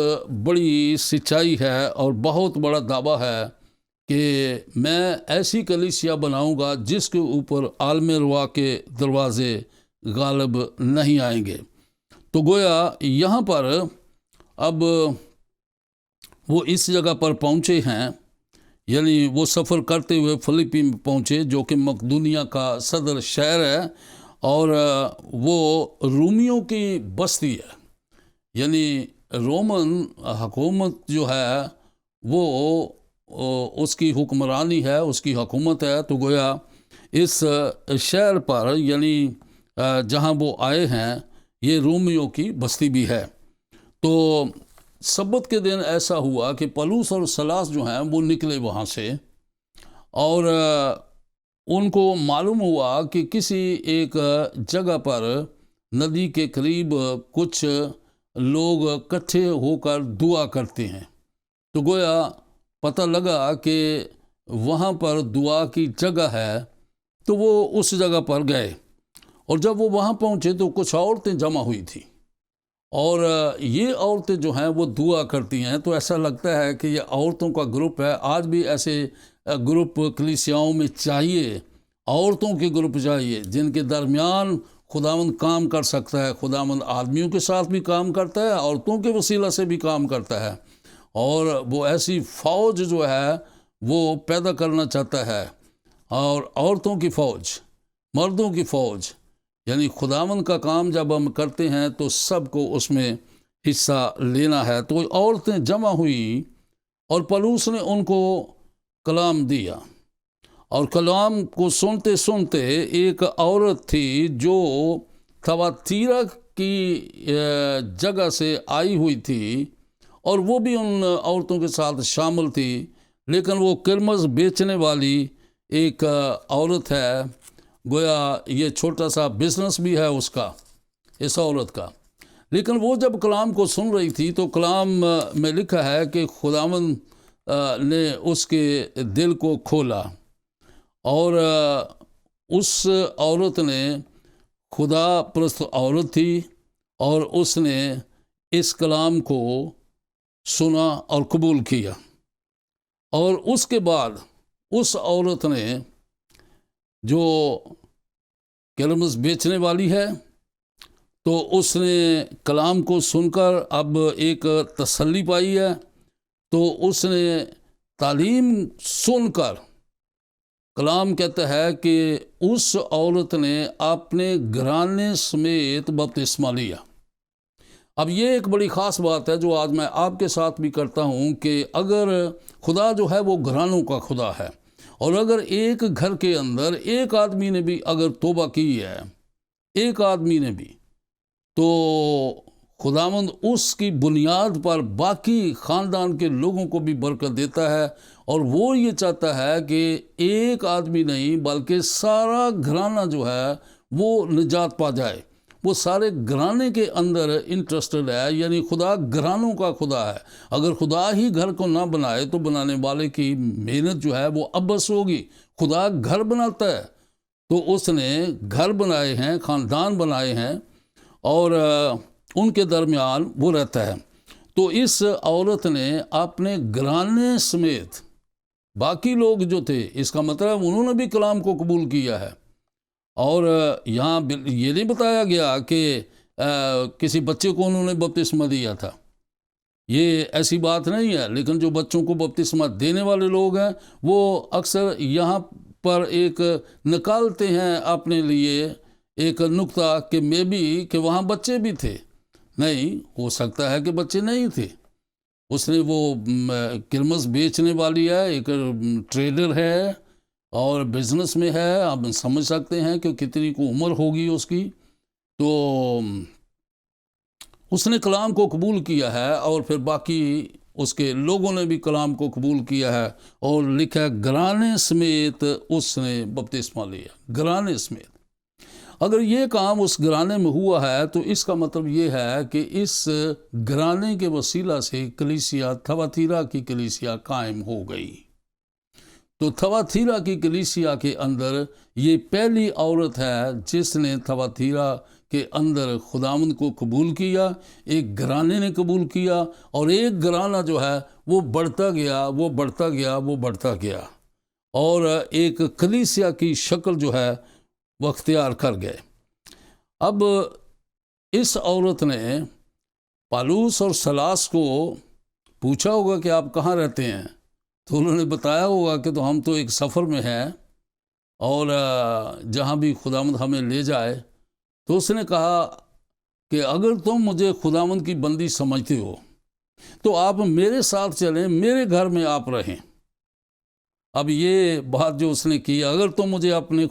بڑی سچائی ہے اور بہت بڑا دعویٰ ہے کہ میں ایسی کلیسیا بناؤں گا جس کے اوپر عالم ارواح کے دروازے غالب نہیں آئیں گے. تو گویا یہاں پر اب وہ اس جگہ پر پہنچے ہیں، یعنی وہ سفر کرتے ہوئے فلپی میں پہنچے جو کہ مقدونیہ کا صدر شہر ہے، اور وہ رومیوں کی بستی ہے. یعنی رومن حکومت جو ہے وہ اس کی حکمرانی ہے، اس کی حکومت ہے. تو گویا اس شہر پر یعنی جہاں وہ آئے ہیں یہ رومیوں کی بستی بھی ہے. تو سبت کے دن ایسا ہوا کہ پولس اور سیلاس جو ہیں وہ نکلے وہاں سے، اور ان کو معلوم ہوا کہ کسی ایک جگہ پر ندی کے قریب کچھ لوگ اکٹھے ہو کر دعا کرتے ہیں. تو گویا پتہ لگا کہ وہاں پر دعا کی جگہ ہے، تو وہ اس جگہ پر گئے، اور جب وہ وہاں پہنچے تو کچھ عورتیں جمع ہوئی تھیں، اور یہ عورتیں جو ہیں وہ دعا کرتی ہیں. تو ایسا لگتا ہے کہ یہ عورتوں کا گروپ ہے. آج بھی ایسے گروپ کلیسیاؤں میں چاہیے، عورتوں کے گروپ چاہیے جن کے درمیان خداوند کام کر سکتا ہے. خداوند آدمیوں کے ساتھ بھی کام کرتا ہے، عورتوں کے وسیلہ سے بھی کام کرتا ہے، اور وہ ایسی فوج جو ہے وہ پیدا کرنا چاہتا ہے. اور عورتوں کی فوج، مردوں کی فوج، یعنی خداوند کا کام جب ہم کرتے ہیں تو سب کو اس میں حصہ لینا ہے. تو عورتیں جمع ہوئی اور پولس نے ان کو کلام دیا، اور کلام کو سنتے سنتے ایک عورت تھی جو تھواتیرا کی جگہ سے آئی ہوئی تھی، اور وہ بھی ان عورتوں کے ساتھ شامل تھی. لیکن وہ کرمز بیچنے والی ایک عورت ہے. گویا یہ چھوٹا سا بزنس بھی ہے اس کا، اس عورت کا. لیکن وہ جب کلام کو سن رہی تھی تو کلام میں لکھا ہے کہ خداوند نے اس کے دل کو کھولا، اور اس عورت نے، خدا پرست عورت تھی، اور اس نے اس کلام کو سنا اور قبول کیا. اور اس کے بعد اس عورت نے جو کرمز بیچنے والی ہے، تو اس نے کلام کو سن کر اب ایک تسلی پائی ہے. تو اس نے تعلیم سن کر، کلام کہتا ہے کہ اس عورت نے اپنے گھرانے سمیت بپتسمہ لیا. اب یہ ایک بڑی خاص بات ہے جو آج میں آپ کے ساتھ بھی کرتا ہوں کہ اگر خدا جو ہے وہ گھرانوں کا خدا ہے، اور اگر ایک گھر کے اندر ایک آدمی نے بھی اگر توبہ کی ہے، ایک آدمی نے بھی، تو خداوند اس کی بنیاد پر باقی خاندان کے لوگوں کو بھی برکت دیتا ہے. اور وہ یہ چاہتا ہے کہ ایک آدمی نہیں بلکہ سارا گھرانہ جو ہے وہ نجات پا جائے. وہ سارے گھرانے کے اندر انٹرسٹڈ ہے، یعنی خدا گھرانوں کا خدا ہے. اگر خدا ہی گھر کو نہ بنائے تو بنانے والے کی محنت جو ہے وہ ابس ہوگی. خدا گھر بناتا ہے، تو اس نے گھر بنائے ہیں، خاندان بنائے ہیں، اور ان کے درمیان وہ رہتا ہے. تو اس عورت نے اپنے گھرانے سمیت، باقی لوگ جو تھے، اس کا مطلب انہوں نے بھی کلام کو قبول کیا ہے. اور یہاں یہ نہیں بتایا گیا کہ کسی بچے کو انہوں نے بپتسمہ دیا تھا، یہ ایسی بات نہیں ہے. لیکن جو بچوں کو بپتسمہ دینے والے لوگ ہیں وہ اکثر یہاں پر ایک نکالتے ہیں اپنے لیے ایک نقطہ کہ میں بھی کہ وہاں بچے بھی تھے. نہیں ہو سکتا ہے کہ بچے نہیں تھے. اس نے وہ کرمس بیچنے والی ہے، ایک ٹریڈر ہے اور بزنس میں ہے. آپ سمجھ سکتے ہیں کہ کتنی کو عمر ہوگی اس کی. تو اس نے کلام کو قبول کیا ہے، اور پھر باقی اس کے لوگوں نے بھی کلام کو قبول کیا ہے، اور لکھا گھرانے سمیت اس نے بپتسمہ لیا. گھرانے سمیت. اگر یہ کام اس گھرانے میں ہوا ہے تو اس کا مطلب یہ ہے کہ اس گھرانے کے وسیلہ سے کلیسیا، تھواتیرا کی کلیسیا قائم ہو گئی. تو تھواتیرا کی کلیسیا کے اندر یہ پہلی عورت ہے جس نے تھواتیرا کے اندر خداوند کو قبول کیا. ایک گھرانے نے قبول کیا، اور ایک گھرانہ جو ہے وہ بڑھتا گیا، وہ بڑھتا گیا، وہ بڑھتا گیا، اور ایک کلیسیا کی شکل جو ہے وہ اختیار کر گئے. اب اس عورت نے پالوس اور سلاس کو پوچھا ہوگا کہ آپ کہاں رہتے ہیں، تو انہوں نے بتایا ہوگا کہ ہم تو ایک سفر میں ہیں، اور جہاں بھی خداوند ہمیں لے جائے. تو اس نے کہا کہ اگر تم مجھے خداوند کی بندی سمجھتے ہو تو آپ میرے ساتھ چلیں، میرے گھر میں آپ رہیں. اب یہ بات جو اس نے کی، اگر تم مجھے اپنے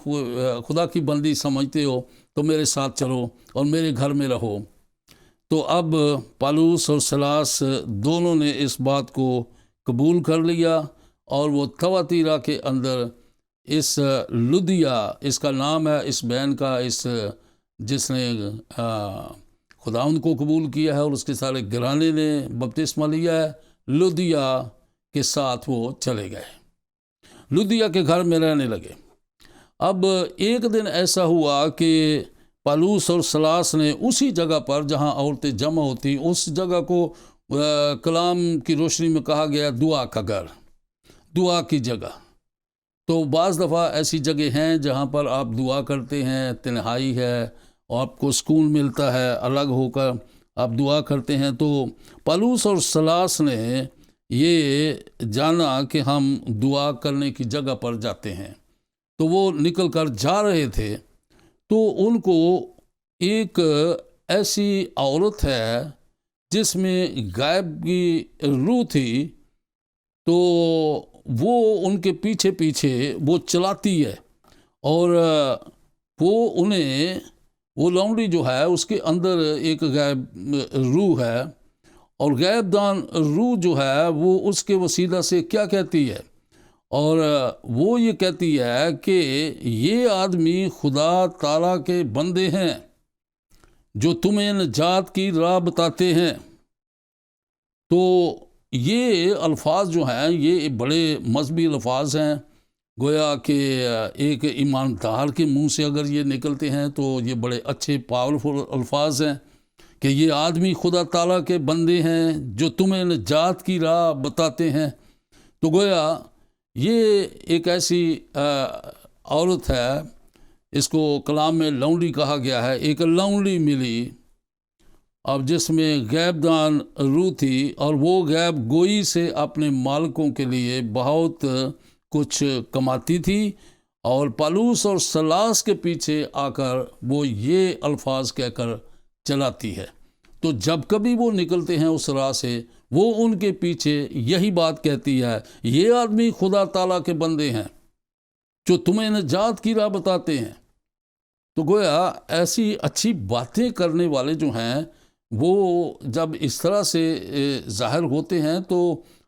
خدا کی بندی سمجھتے ہو تو میرے ساتھ چلو اور میرے گھر میں رہو. تو اب پالوس اور سلاس دونوں نے اس بات کو قبول کر لیا، اور وہ تھواتیرا کے اندر اس لدیا، اس کا نام ہے اس بہن کا، اس جس نے خداوند کو قبول کیا ہے اور اس کے سارے گھرانے نے بپتسمہ لیا ہے، لدیا کے ساتھ وہ چلے گئے، لدیا کے گھر میں رہنے لگے. اب ایک دن ایسا ہوا کہ پالوس اور سلاس نے اسی جگہ پر جہاں عورتیں جمع ہوتی، اس جگہ کو کلام کی روشنی میں کہا گیا دعا کا گھر، دعا کی جگہ. تو بعض دفعہ ایسی جگہ ہیں جہاں پر آپ دعا کرتے ہیں، تنہائی ہے اور آپ کو سکون ملتا ہے، الگ ہو کر آپ دعا کرتے ہیں. تو پالوس اور سلاس نے یہ جانا کہ ہم دعا کرنے کی جگہ پر جاتے ہیں، تو وہ نکل کر جا رہے تھے. تو ان کو ایک ایسی عورت ہے جس میں غائب کی روح تھی، تو وہ ان کے پیچھے پیچھے وہ چلاتی ہے، اور وہ لونڈی جو ہے اس کے اندر ایک غائب روح ہے، اور غائب دان روح جو ہے وہ اس کے وسیلہ سے کیا کہتی ہے، اور وہ یہ کہتی ہے کہ یہ آدمی خدا تعالیٰ کے بندے ہیں جو تمہیں نجات کی راہ بتاتے ہیں. تو یہ الفاظ جو ہیں یہ بڑے مذہبی الفاظ ہیں، گویا کہ ایک ایماندار کے منہ سے اگر یہ نکلتے ہیں تو یہ بڑے اچھے پاورفل الفاظ ہیں کہ یہ آدمی خدا تعالیٰ کے بندے ہیں جو تمہیں نجات کی راہ بتاتے ہیں. تو گویا یہ ایک ایسی عورت ہے، اس کو کلام میں لونڈی کہا گیا ہے. ایک لونڈی ملی اب جس میں غیب دان روح تھی، اور وہ غیب گوئی سے اپنے مالکوں کے لیے بہت کچھ کماتی تھی، اور پالوس اور سلاس کے پیچھے آ کر وہ یہ الفاظ کہہ کر چلاتی ہے. تو جب کبھی وہ نکلتے ہیں اس راہ سے، وہ ان کے پیچھے یہی بات کہتی ہے، یہ آدمی خدا تعالیٰ کے بندے ہیں جو تمہیں نجات کی راہ بتاتے ہیں. تو گویا ایسی اچھی باتیں کرنے والے جو ہیں وہ جب اس طرح سے ظاہر ہوتے ہیں تو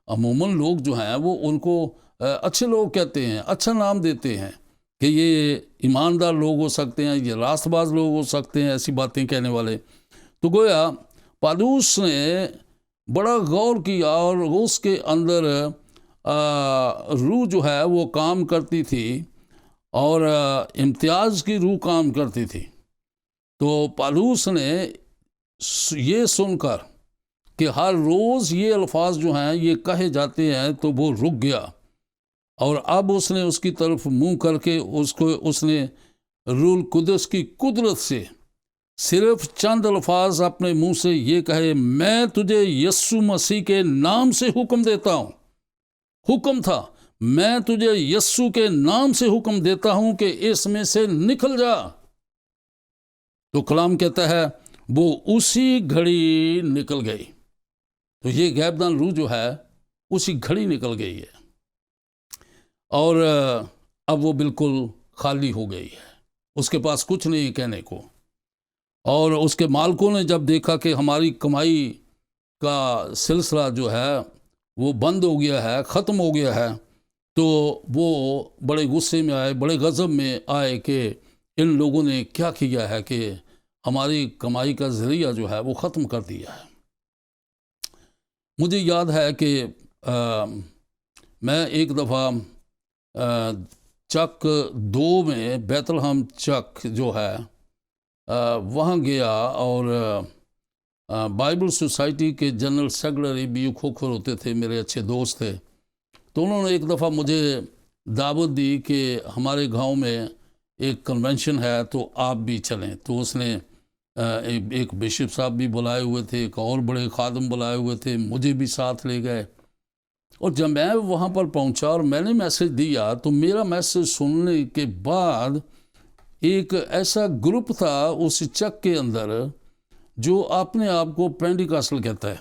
عموماً لوگ جو ہیں وہ ان کو اچھے لوگ کہتے ہیں، اچھا نام دیتے ہیں کہ یہ ایماندار لوگ ہو سکتے ہیں، یہ راست باز لوگ ہو سکتے ہیں، ایسی باتیں کہنے والے. تو گویا پالوس نے بڑا غور کیا، اور اس کے اندر روح جو ہے وہ کام کرتی تھی، اور امتیاز کی روح کام کرتی تھی. تو پالوس نے یہ سن کر کہ ہر روز یہ الفاظ جو ہیں یہ کہے جاتے ہیں تو وہ رک گیا، اور اب اس نے اس کی طرف منہ کر کے اس نے روح القدس کی قدرت سے صرف چند الفاظ اپنے منہ سے یہ کہے، میں تجھے یسوع مسیح کے نام سے حکم دیتا ہوں. حکم تھا، میں تجھے یسوع کے نام سے حکم دیتا ہوں کہ اس میں سے نکل جا. تو کلام کہتا ہے وہ اسی گھڑی نکل گئی. تو یہ غیب دان روح جو ہے اسی گھڑی نکل گئی ہے اور اب وہ بالکل خالی ہو گئی ہے. اس کے پاس کچھ نہیں کہنے کو. اور اس کے مالکوں نے جب دیکھا کہ ہماری کمائی کا سلسلہ جو ہے وہ بند ہو گیا ہے، ختم ہو گیا ہے، تو وہ بڑے غصے میں آئے، بڑے غضب میں آئے کہ ان لوگوں نے کیا کیا ہے کہ ہماری کمائی کا ذریعہ جو ہے وہ ختم کر دیا ہے. مجھے یاد ہے کہ میں ایک دفعہ چک 2 میں بیت الحم چک جو ہے وہاں گیا اور بائبل سوسائٹی کے جنرل سیکرٹری بیو کھوکھر ہوتے تھے، میرے اچھے دوست تھے. تو انہوں نے ایک دفعہ مجھے دعوت دی کہ ہمارے گاؤں میں ایک کنونشن ہے تو آپ بھی چلیں. تو اس نے ایک بشپ صاحب بھی بلائے ہوئے تھے، ایک اور بڑے خادم بلائے ہوئے تھے، مجھے بھی ساتھ لے گئے. اور جب میں وہاں پر پہنچا اور میں نے میسج دیا تو میرا میسج سننے کے بعد ایک ایسا گروپ تھا اس چک کے اندر جو اپنے آپ کو پینٹیکاسٹل کہتا ہے،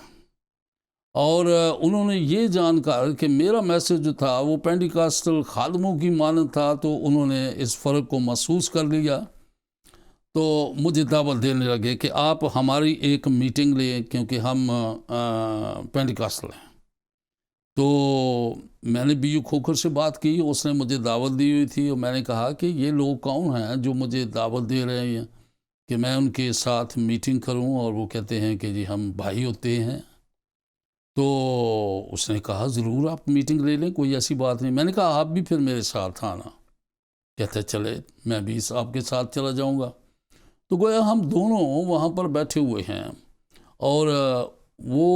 اور انہوں نے یہ جان کر کہ میرا میسج جو تھا وہ پینٹیکاسٹل خادموں کی مانند تھا تو انہوں نے اس فرق کو محسوس کر لیا. تو مجھے دعوت دینے لگے کہ آپ ہماری ایک میٹنگ لیں کیونکہ ہم پینٹیکاسٹل ہیں. تو میں نے بیو کھوکھر سے بات کی، اس نے مجھے دعوت دی ہوئی تھی، اور میں نے کہا کہ یہ لوگ کون ہیں جو مجھے دعوت دے رہے ہیں کہ میں ان کے ساتھ میٹنگ کروں، اور وہ کہتے ہیں کہ جی ہم بھائی ہوتے ہیں. تو اس نے کہا ضرور آپ میٹنگ لے لیں، کوئی ایسی بات نہیں. میں نے کہا آپ بھی پھر میرے ساتھ آنا. کہتے چلے میں بھی آپ کے ساتھ چلا جاؤں گا. تو گویا ہم دونوں وہاں پر بیٹھے ہوئے ہیں اور وہ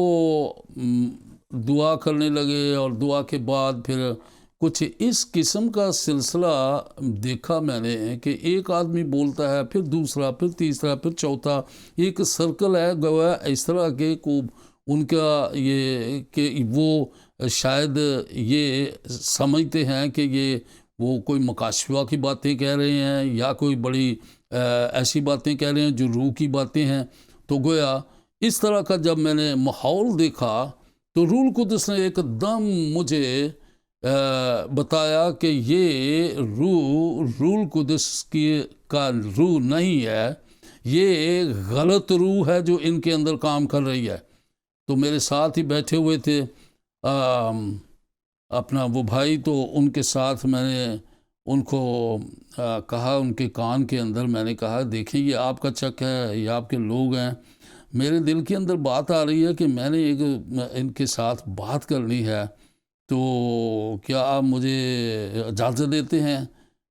دعا کرنے لگے، اور دعا کے بعد پھر کچھ اس قسم کا سلسلہ دیکھا میں نے کہ ایک آدمی بولتا ہے، پھر دوسرا، پھر تیسرا، پھر چوتھا، ایک سرکل ہے گویا اس طرح کے کو ان کا یہ کہ وہ شاید یہ سمجھتے ہیں کہ یہ وہ کوئی مکاشفہ کی باتیں کہہ رہے ہیں یا کوئی بڑی ایسی باتیں کہہ رہے ہیں جو روح کی باتیں ہیں. تو گویا اس طرح کا جب میں نے ماحول دیکھا تو روح القدس نے ایک دم مجھے بتایا کہ یہ روح القدس کا روح نہیں ہے، یہ غلط روح ہے جو ان کے اندر کام کر رہی ہے. تو میرے ساتھ ہی بیٹھے ہوئے تھے اپنا وہ بھائی، تو ان کے ساتھ میں نے ان کو کہا، ان کے کان کے اندر میں نے کہا دیکھیں یہ آپ کا چک ہے، یہ آپ کے لوگ ہیں. میرے دل کے اندر بات آ رہی ہے کہ میں نے ان کے ساتھ بات کرنی ہے، تو کیا آپ مجھے اجازت دیتے ہیں؟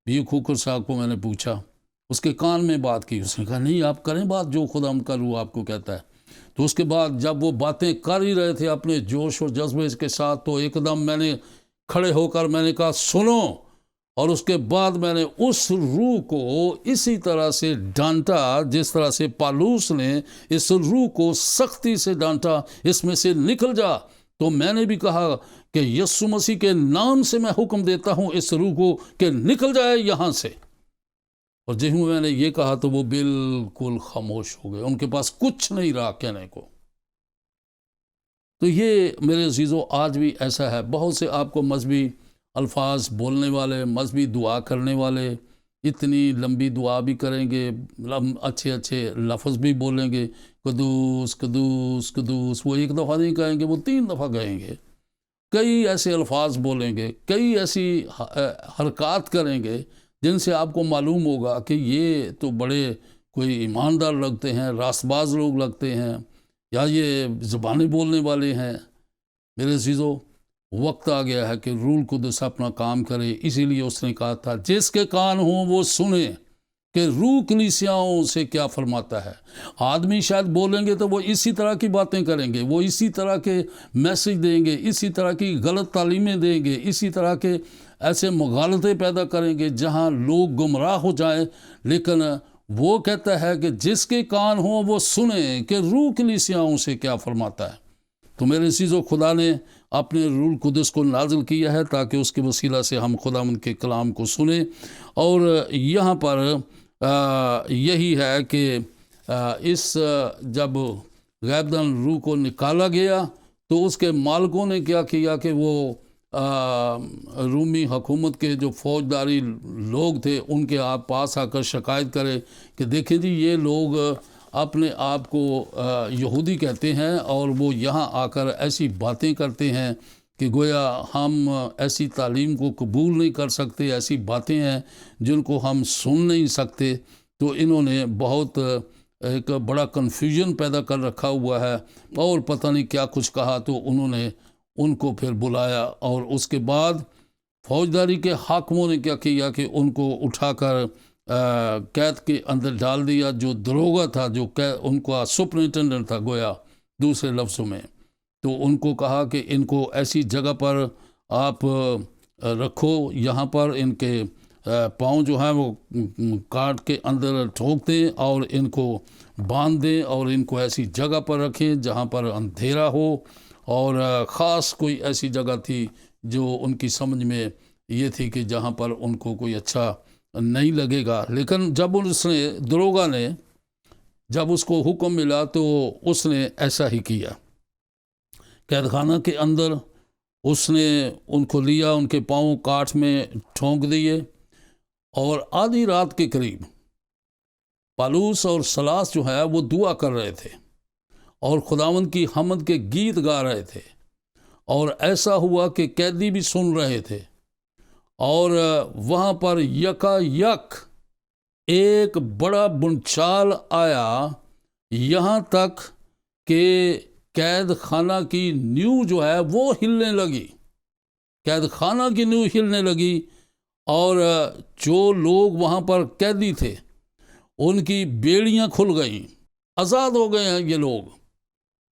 بیو کھوکھر صاحب کو میں نے پوچھا، اس کے کان میں بات کی. اس نے کہا نہیں آپ کریں بات جو خدا کا روح آپ کو کہتا ہے. تو اس کے بعد جب وہ باتیں کر ہی رہے تھے اپنے جوش اور جذبے کے ساتھ، تو ایک دم میں نے کھڑے ہو کر میں نے کہا سنو. اور اس کے بعد میں نے اس روح کو اسی طرح سے ڈانٹا جس طرح سے پالوس نے اس روح کو سختی سے ڈانٹا، اس میں سے نکل جا. تو میں نے بھی کہا کہ یسوع مسیح کے نام سے میں حکم دیتا ہوں اس روح کو کہ نکل جائے یہاں سے. اور جب میں نے یہ کہا تو وہ بالکل خاموش ہو گئے، ان کے پاس کچھ نہیں رہا کہنے کو. تو یہ میرے عزیزو آج بھی ایسا ہے، بہت سے آپ کو مذہبی الفاظ بولنے والے، مذہبی دعا کرنے والے اتنی لمبی دعا بھی کریں گے، اچھے اچھے لفظ بھی بولیں گے، قدوس قدوس قدوس. وہ ایک دفعہ نہیں کہیں گے، وہ 3 دفعہ کہیں گے. کئی ایسے الفاظ بولیں گے، کئی ایسی حرکات کریں گے جن سے آپ کو معلوم ہوگا کہ یہ تو بڑے کوئی ایماندار لگتے ہیں، راست باز لوگ لگتے ہیں، یا یہ زبانیں بولنے والے ہیں. میرے عزیزو وقت آ گیا ہے کہ روح القدس اپنا کام کرے. اسی لیے اس نے کہا تھا جس کے کان ہوں وہ سنیں کہ روح کلیسیاؤں سے کیا فرماتا ہے. آدمی شاید بولیں گے تو وہ اسی طرح کی باتیں کریں گے، وہ اسی طرح کے میسج دیں گے، اسی طرح کی غلط تعلیمیں دیں گے، اسی طرح کے ایسے مغالطے پیدا کریں گے جہاں لوگ گمراہ ہو جائیں. لیکن وہ کہتا ہے کہ جس کے کان ہوں وہ سنیں کہ روح کلیسیاؤں سے کیا فرماتا ہے. تو میرے عزیزو خدا نے اپنے روح القدس کو نازل کیا ہے تاکہ اس کے وسیلہ سے ہم خدا ان کے کلام کو سنیں. اور یہاں پر یہی ہے کہ جب غیب دان روح کو نکالا گیا تو اس کے مالکوں نے کیا کیا کہ وہ رومی حکومت کے جو فوجداری لوگ تھے ان کے پاس آ کر شکایت کرے کہ دیکھیں جی یہ لوگ اپنے آپ کو یہودی کہتے ہیں اور وہ یہاں آ کر ایسی باتیں کرتے ہیں کہ گویا ہم ایسی تعلیم کو قبول نہیں کر سکتے، ایسی باتیں ہیں جن کو ہم سن نہیں سکتے۔ تو انہوں نے بہت ایک بڑا کنفیوژن پیدا کر رکھا ہوا ہے اور پتہ نہیں کیا کچھ کہا۔ تو انہوں نے ان کو پھر بلایا اور اس کے بعد فوجداری کے حاکموں نے کیا کیا کہ ان کو اٹھا کر قید کے اندر ڈال دیا۔ جو دروگا تھا، جو ان کا سپرنٹینڈنٹ تھا گویا دوسرے لفظوں میں، تو ان کو کہا کہ ان کو ایسی جگہ پر آپ رکھو، یہاں پر ان کے پاؤں جو ہیں وہ کاٹ کے اندر ٹھوک دیں اور ان کو باندھ دیں اور ان کو ایسی جگہ پر رکھیں جہاں پر اندھیرا ہو، اور خاص کوئی ایسی جگہ تھی جو ان کی سمجھ میں یہ تھی کہ جہاں پر ان کو کوئی اچھا نہیں لگے گا۔ لیکن جب دروگا نے جب اس کو حکم ملا تو اس نے ایسا ہی کیا۔ قید خانہ کے اندر اس نے ان کو لیا، ان کے پاؤں کاٹھ میں ٹھونک دیے، اور آدھی رات کے قریب پالوس اور سلاس جو ہے وہ دعا کر رہے تھے اور خداوند کی حمد کے گیت گا رہے تھے، اور ایسا ہوا کہ قیدی بھی سن رہے تھے، اور وہاں پر یکا یک ایک بڑا بنچال آیا، یہاں تک کہ قید خانہ کی نیو جو ہے وہ ہلنے لگی، قید خانہ کی نیو ہلنے لگی، اور جو لوگ وہاں پر قیدی تھے ان کی بیڑیاں کھل گئیں، آزاد ہو گئے ہیں یہ لوگ۔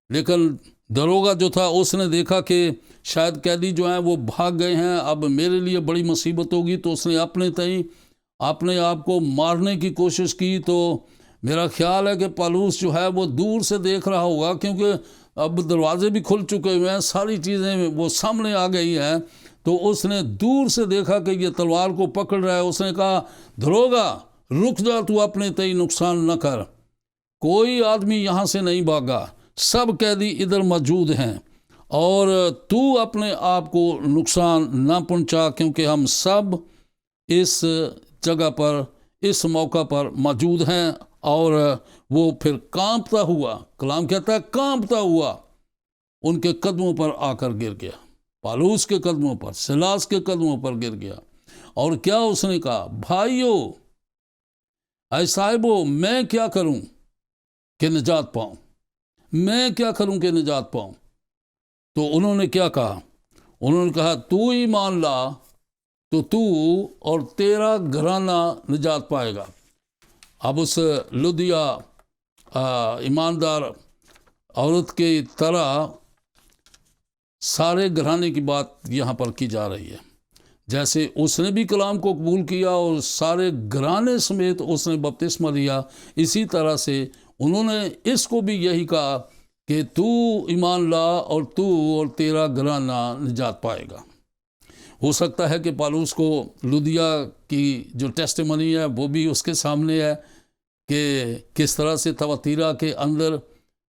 لیکن دروگا جو تھا اس نے دیکھا کہ شاید قیدی جو ہیں وہ بھاگ گئے ہیں، اب میرے لیے بڑی مصیبت ہوگی، تو اس نے اپنے آپ کو مارنے کی کوشش کی۔ تو میرا خیال ہے کہ پالوس جو ہے وہ دور سے دیکھ رہا ہوگا، کیونکہ اب دروازے بھی کھل چکے ہوئے ہیں، ساری چیزیں وہ سامنے آ گئی ہیں۔ تو اس نے دور سے دیکھا کہ یہ تلوار کو پکڑ رہا ہے، اس نے کہا دروگا رک جا، تو اپنے تئی نقصان نہ کر، کوئی آدمی یہاں سے نہیں بھاگا، سب قیدی ادھر موجود ہیں، اور تو اپنے آپ کو نقصان نہ پہنچا، کیونکہ ہم سب اس جگہ پر اس موقع پر موجود ہیں۔ اور وہ پھر کانپتا ہوا، کلام کہتا ہے کانپتا ہوا ان کے قدموں پر آ کر گر گیا، پالوس کے قدموں پر، سلاس کے قدموں پر گر گیا، اور کیا اس نے کہا، بھائیو، اے صاحبو، میں کیا کروں کہ نجات پاؤں، میں کیا کروں کہ نجات پاؤں؟ تو انہوں نے کیا کہا؟ انہوں نے کہا تو ایمان لا تو تو اور تیرا گھرانہ نجات پائے گا۔ اب اس لدیا ایماندار عورت کی طرح سارے گھرانے کی بات یہاں پر کی جا رہی ہے، جیسے اس نے بھی کلام کو قبول کیا اور سارے گھرانے سمیت اس نے بپتسمہ لیا، اسی طرح سے انہوں نے اس کو بھی یہی کہا کہ تو ایمان لا اور تو اور تیرا گھرانہ نجات پائے گا۔ ہو سکتا ہے کہ پالوس کو لدیا کی جو ٹیسٹیمنی ہے وہ بھی اس کے سامنے ہے کہ کس طرح سے تواتیرا کے اندر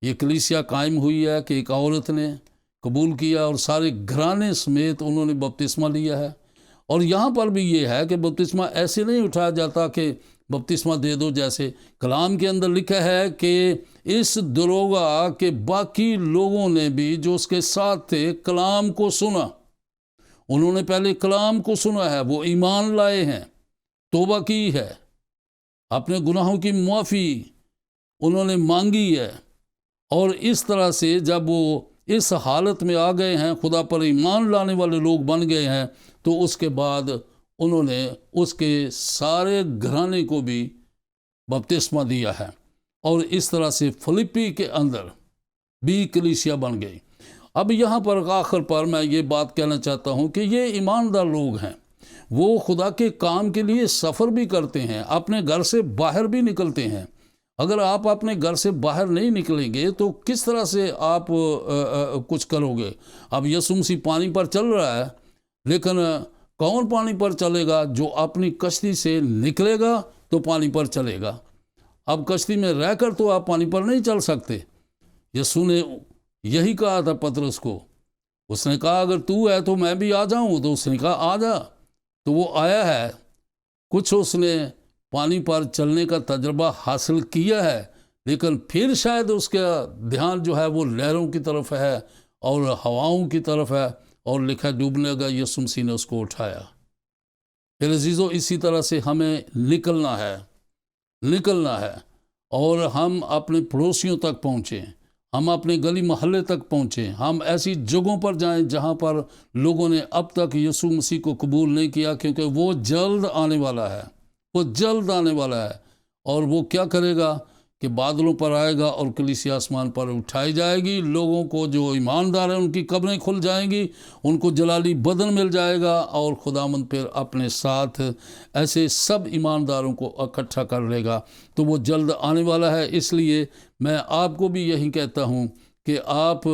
یہ کلیسیا قائم ہوئی ہے کہ ایک عورت نے قبول کیا اور سارے گھرانے سمیت انہوں نے بپتسمہ لیا ہے۔ اور یہاں پر بھی یہ ہے کہ بپتسمہ ایسے نہیں اٹھایا جاتا کہ بپتسمہ دے دو، جیسے کلام کے اندر لکھا ہے کہ اس دروگا کے باقی لوگوں نے بھی جو اس کے ساتھ تھے کلام کو سنا، انہوں نے پہلے کلام کو سنا ہے، وہ ایمان لائے ہیں، توبہ کی ہے، اپنے گناہوں کی معافی انہوں نے مانگی ہے، اور اس طرح سے جب وہ اس حالت میں آ گئے ہیں، خدا پر ایمان لانے والے لوگ بن گئے ہیں، تو اس کے بعد انہوں نے اس کے سارے گھرانے کو بھی بپتسمہ دیا ہے، اور اس طرح سے فلپی کے اندر بھی کلیسیا بن گئی۔ اب یہاں پر آخر پر میں یہ بات کہنا چاہتا ہوں کہ یہ ایماندار لوگ ہیں، وہ خدا کے کام کے لیے سفر بھی کرتے ہیں، اپنے گھر سے باہر بھی نکلتے ہیں۔ اگر آپ اپنے گھر سے باہر نہیں نکلیں گے تو کس طرح سے آپ کچھ کرو گے؟ اب یسوع مسیح پانی پر چل رہا ہے، لیکن کون پانی پر چلے گا؟ جو اپنی کشتی سے نکلے گا تو پانی پر چلے گا، اب کشتی میں رہ کر تو آپ پانی پر نہیں چل سکتے۔ یسوع نے یہی کہا تھا پطرس کو، اس نے کہا اگر تو ہے تو میں بھی آ جاؤں، تو اس نے کہا آ جا، تو وہ آیا ہے۔ کچھ اس نے پانی پر چلنے کا تجربہ حاصل کیا ہے، لیکن پھر شاید اس کا دھیان جو ہے وہ لہروں کی طرف ہے اور ہواؤں کی طرف ہے، اور لکھا ڈوبنے لگا، یسوع مسیح نے اس کو اٹھایا۔ پھر عزیزو، اسی طرح سے ہمیں نکلنا ہے اور ہم اپنے پڑوسیوں تک پہنچیں، ہم اپنے گلی محلے تک پہنچیں، ہم ایسی جگہوں پر جائیں جہاں پر لوگوں نے اب تک یسوع مسیح کو قبول نہیں کیا، کیونکہ وہ جلد آنے والا ہے، اور وہ کیا کرے گا کہ بادلوں پر آئے گا اور کلیسیا آسمان پر اٹھائی جائے گی۔ لوگوں کو جو ایماندار ہیں ان کی قبریں کھل جائیں گی، ان کو جلالی بدن مل جائے گا، اور خداوند پھر اپنے ساتھ ایسے سب ایمانداروں کو اکٹھا کر لے گا۔ تو وہ جلد آنے والا ہے۔ اس لیے میں آپ کو بھی یہی کہتا ہوں کہ آپ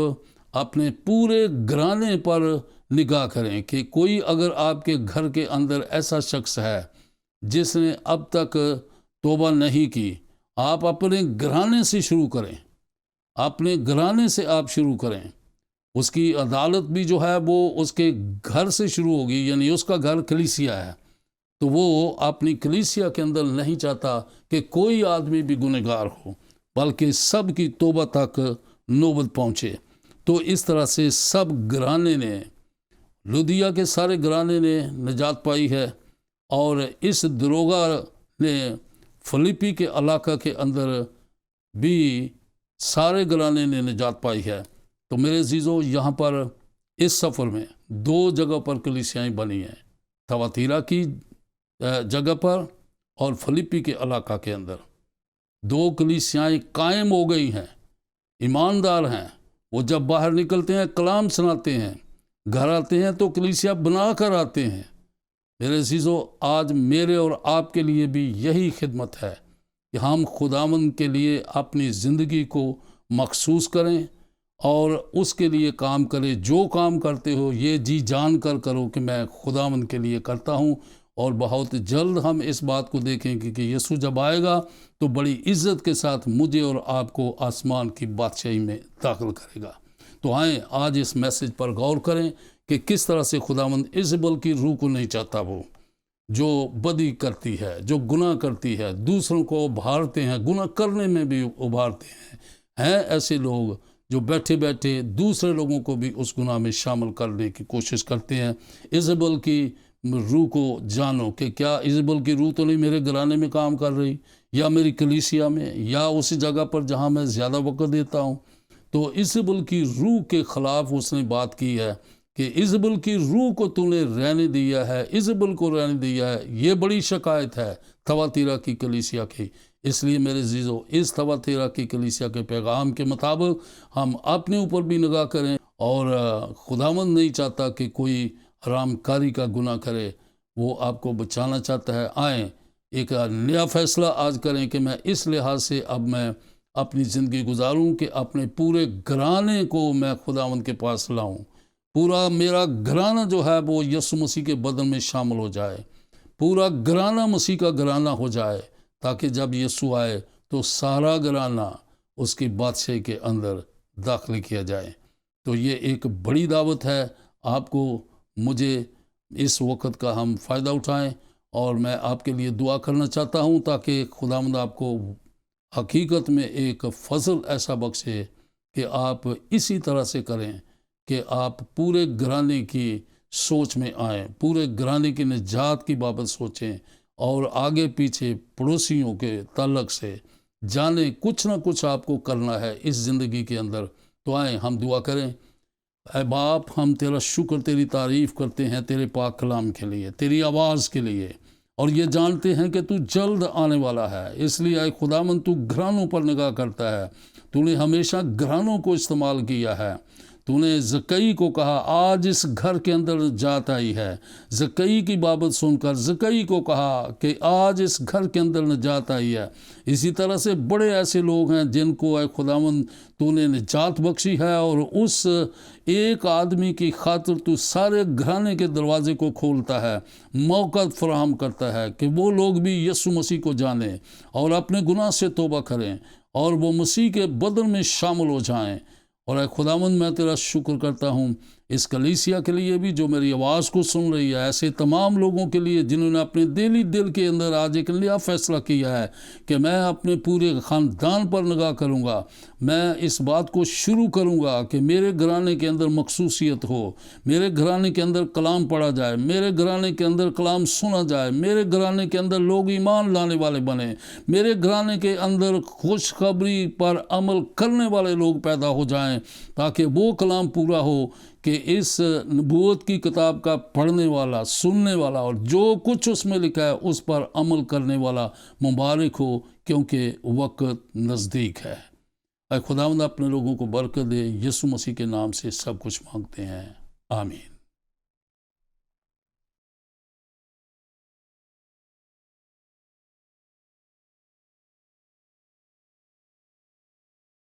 اپنے پورے گھرانے پر نگاہ کریں کہ کوئی اگر آپ کے گھر کے اندر ایسا شخص ہے جس نے اب تک توبہ نہیں کی، آپ اپنے گھرانے سے شروع کریں، اپنے گھرانے سے آپ شروع کریں۔ اس کی عدالت بھی جو ہے وہ اس کے گھر سے شروع ہوگی، یعنی اس کا گھر کلیسیا ہے، تو وہ اپنی کلیسیا کے اندر نہیں چاہتا کہ کوئی آدمی بھی گنہگار ہو، بلکہ سب کی توبہ تک نوبت پہنچے۔ تو اس طرح سے سب گھرانے نے، لودیا کے سارے گھرانے نے نجات پائی ہے، اور اس دروگا نے فلپی کے علاقہ کے اندر بھی سارے گھرانے نے نجات پائی ہے۔ تو میرے عزیزو، یہاں پر اس سفر میں 2 جگہ پر کلیسیاں بنی ہیں، تھواتیرا کی جگہ پر اور فلپی کے علاقہ کے اندر 2 کلیسیاں قائم ہو گئی ہیں۔ ایماندار ہیں وہ، جب باہر نکلتے ہیں کلام سناتے ہیں، گھر آتے ہیں تو کلیسیا بنا کر آتے ہیں۔ میرے عزیزو، آج میرے اور آپ کے لیے بھی یہی خدمت ہے کہ ہم خداوند کے لیے اپنی زندگی کو مخصوص کریں اور اس کے لیے کام کریں۔ جو کام کرتے ہو یہ جی جان کر کرو کہ میں خداوند کے لیے کرتا ہوں، اور بہت جلد ہم اس بات کو دیکھیں گے کہ یسوع جب آئے گا تو بڑی عزت کے ساتھ مجھے اور آپ کو آسمان کی بادشاہی میں داخل کرے گا۔ تو آئیں آج اس میسج پر غور کریں کہ کس طرح سے خداوند ایزابل کی روح کو نہیں چاہتا، وہ جو بدی کرتی ہے، جو گناہ کرتی ہے، دوسروں کو ابھارتے ہیں، گناہ کرنے میں بھی ابھارتے ہیں ایسے لوگ جو بیٹھے بیٹھے دوسرے لوگوں کو بھی اس گناہ میں شامل کرنے کی کوشش کرتے ہیں۔ ایزابل کی روح کو جانو کہ کیا ایزابل کی روح تو نہیں میرے گھرانے میں کام کر رہی، یا میری کلیسیا میں، یا اسی جگہ پر جہاں میں زیادہ وقت دیتا ہوں۔ تو ایزابل کی روح کے خلاف اس نے بات کی ہے کہ ایزابل کی روح کو تو نے رہنے دیا ہے، ایزابل کو رہنے دیا ہے۔ یہ بڑی شکایت ہے تھواتیرا کی کلیسیا کی۔ اس لیے میرے عزیزو، اس تھواتیرا کی کلیسیا کے پیغام کے مطابق ہم اپنے اوپر بھی نگاہ کریں، اور خداوند نہیں چاہتا کہ کوئی حرام کاری کا گناہ کرے، وہ آپ کو بچانا چاہتا ہے۔ آئیں ایک نیا فیصلہ آج کریں کہ میں اس لحاظ سے اب میں اپنی زندگی گزاروں کہ اپنے پورے گھرانے کو میں خداوند کے پاس لاؤں۔ پورا میرا گھرانہ جو ہے وہ یسوع مسیح کے بدن میں شامل ہو جائے، پورا گھرانہ مسیح کا گھرانہ ہو جائے، تاکہ جب یسوع آئے تو سارا گھرانہ اس کی بادشاہی کے اندر داخل کیا جائے۔ تو یہ ایک بڑی دعوت ہے آپ کو، مجھے اس وقت کا ہم فائدہ اٹھائیں، اور میں آپ کے لیے دعا کرنا چاہتا ہوں تاکہ خداوند آپ کو حقیقت میں ایک فضل ایسا بخشے کہ آپ اسی طرح سے کریں کہ آپ پورے گھرانے کی سوچ میں آئیں، پورے گھرانے کی نجات کی بابت سوچیں، اور آگے پیچھے پڑوسیوں کے تعلق سے جانیں کچھ نہ کچھ آپ کو کرنا ہے اس زندگی کے اندر۔ تو آئیں ہم دعا کریں۔ اے باپ، ہم تیرا شکر، تیری تعریف کرتے ہیں تیرے پاک کلام کے لیے، تیری آواز کے لیے، اور یہ جانتے ہیں کہ تو جلد آنے والا ہے۔ اس لیے اے خداوند، تو گھرانوں پر نگاہ کرتا ہے، تو نے ہمیشہ گھرانوں کو استعمال کیا ہے، تو نے زکئی کو کہا آج اس گھر کے اندر نجات آئی ہے۔ زکئی کی بابت سن کر زکئی کو کہا کہ آج اس گھر کے اندر نجات آئی ہے۔ اسی طرح سے بڑے ایسے لوگ ہیں جن کو اے خداوند تو نے نجات بخشی ہے، اور اس ایک آدمی کی خاطر تو سارے گھرانے کے دروازے کو کھولتا ہے، موقع فراہم کرتا ہے کہ وہ لوگ بھی یسوع مسیح کو جانیں اور اپنے گناہ سے توبہ کریں اور وہ مسیح کے بدن میں شامل ہو جائیں۔ اور اے خداوند میں تیرا شکر کرتا ہوں اس کلیسیا کے لیے بھی جو میری آواز کو سن رہی ہے، ایسے تمام لوگوں کے لیے جنہوں نے اپنے دل کے اندر آج ایک نیا فیصلہ کیا ہے کہ میں اپنے پورے خاندان پر نگاہ کروں گا، میں اس بات کو شروع کروں گا کہ میرے گھرانے کے اندر مخصوصیت ہو، میرے گھرانے کے اندر کلام پڑھا جائے، میرے گھرانے کے اندر کلام سنا جائے، میرے گھرانے کے اندر لوگ ایمان لانے والے بنیں، میرے گھرانے کے اندر خوشخبری پر عمل کرنے والے لوگ پیدا ہو جائیں، تاکہ وہ کلام پورا ہو کہ اس نبوت کی کتاب کا پڑھنے والا، سننے والا اور جو کچھ اس میں لکھا ہے اس پر عمل کرنے والا مبارک ہو، کیونکہ وقت نزدیک ہے۔ اے خداوند اپنے لوگوں کو برکت دے، یسوع مسیح کے نام سے سب کچھ مانگتے ہیں، آمین۔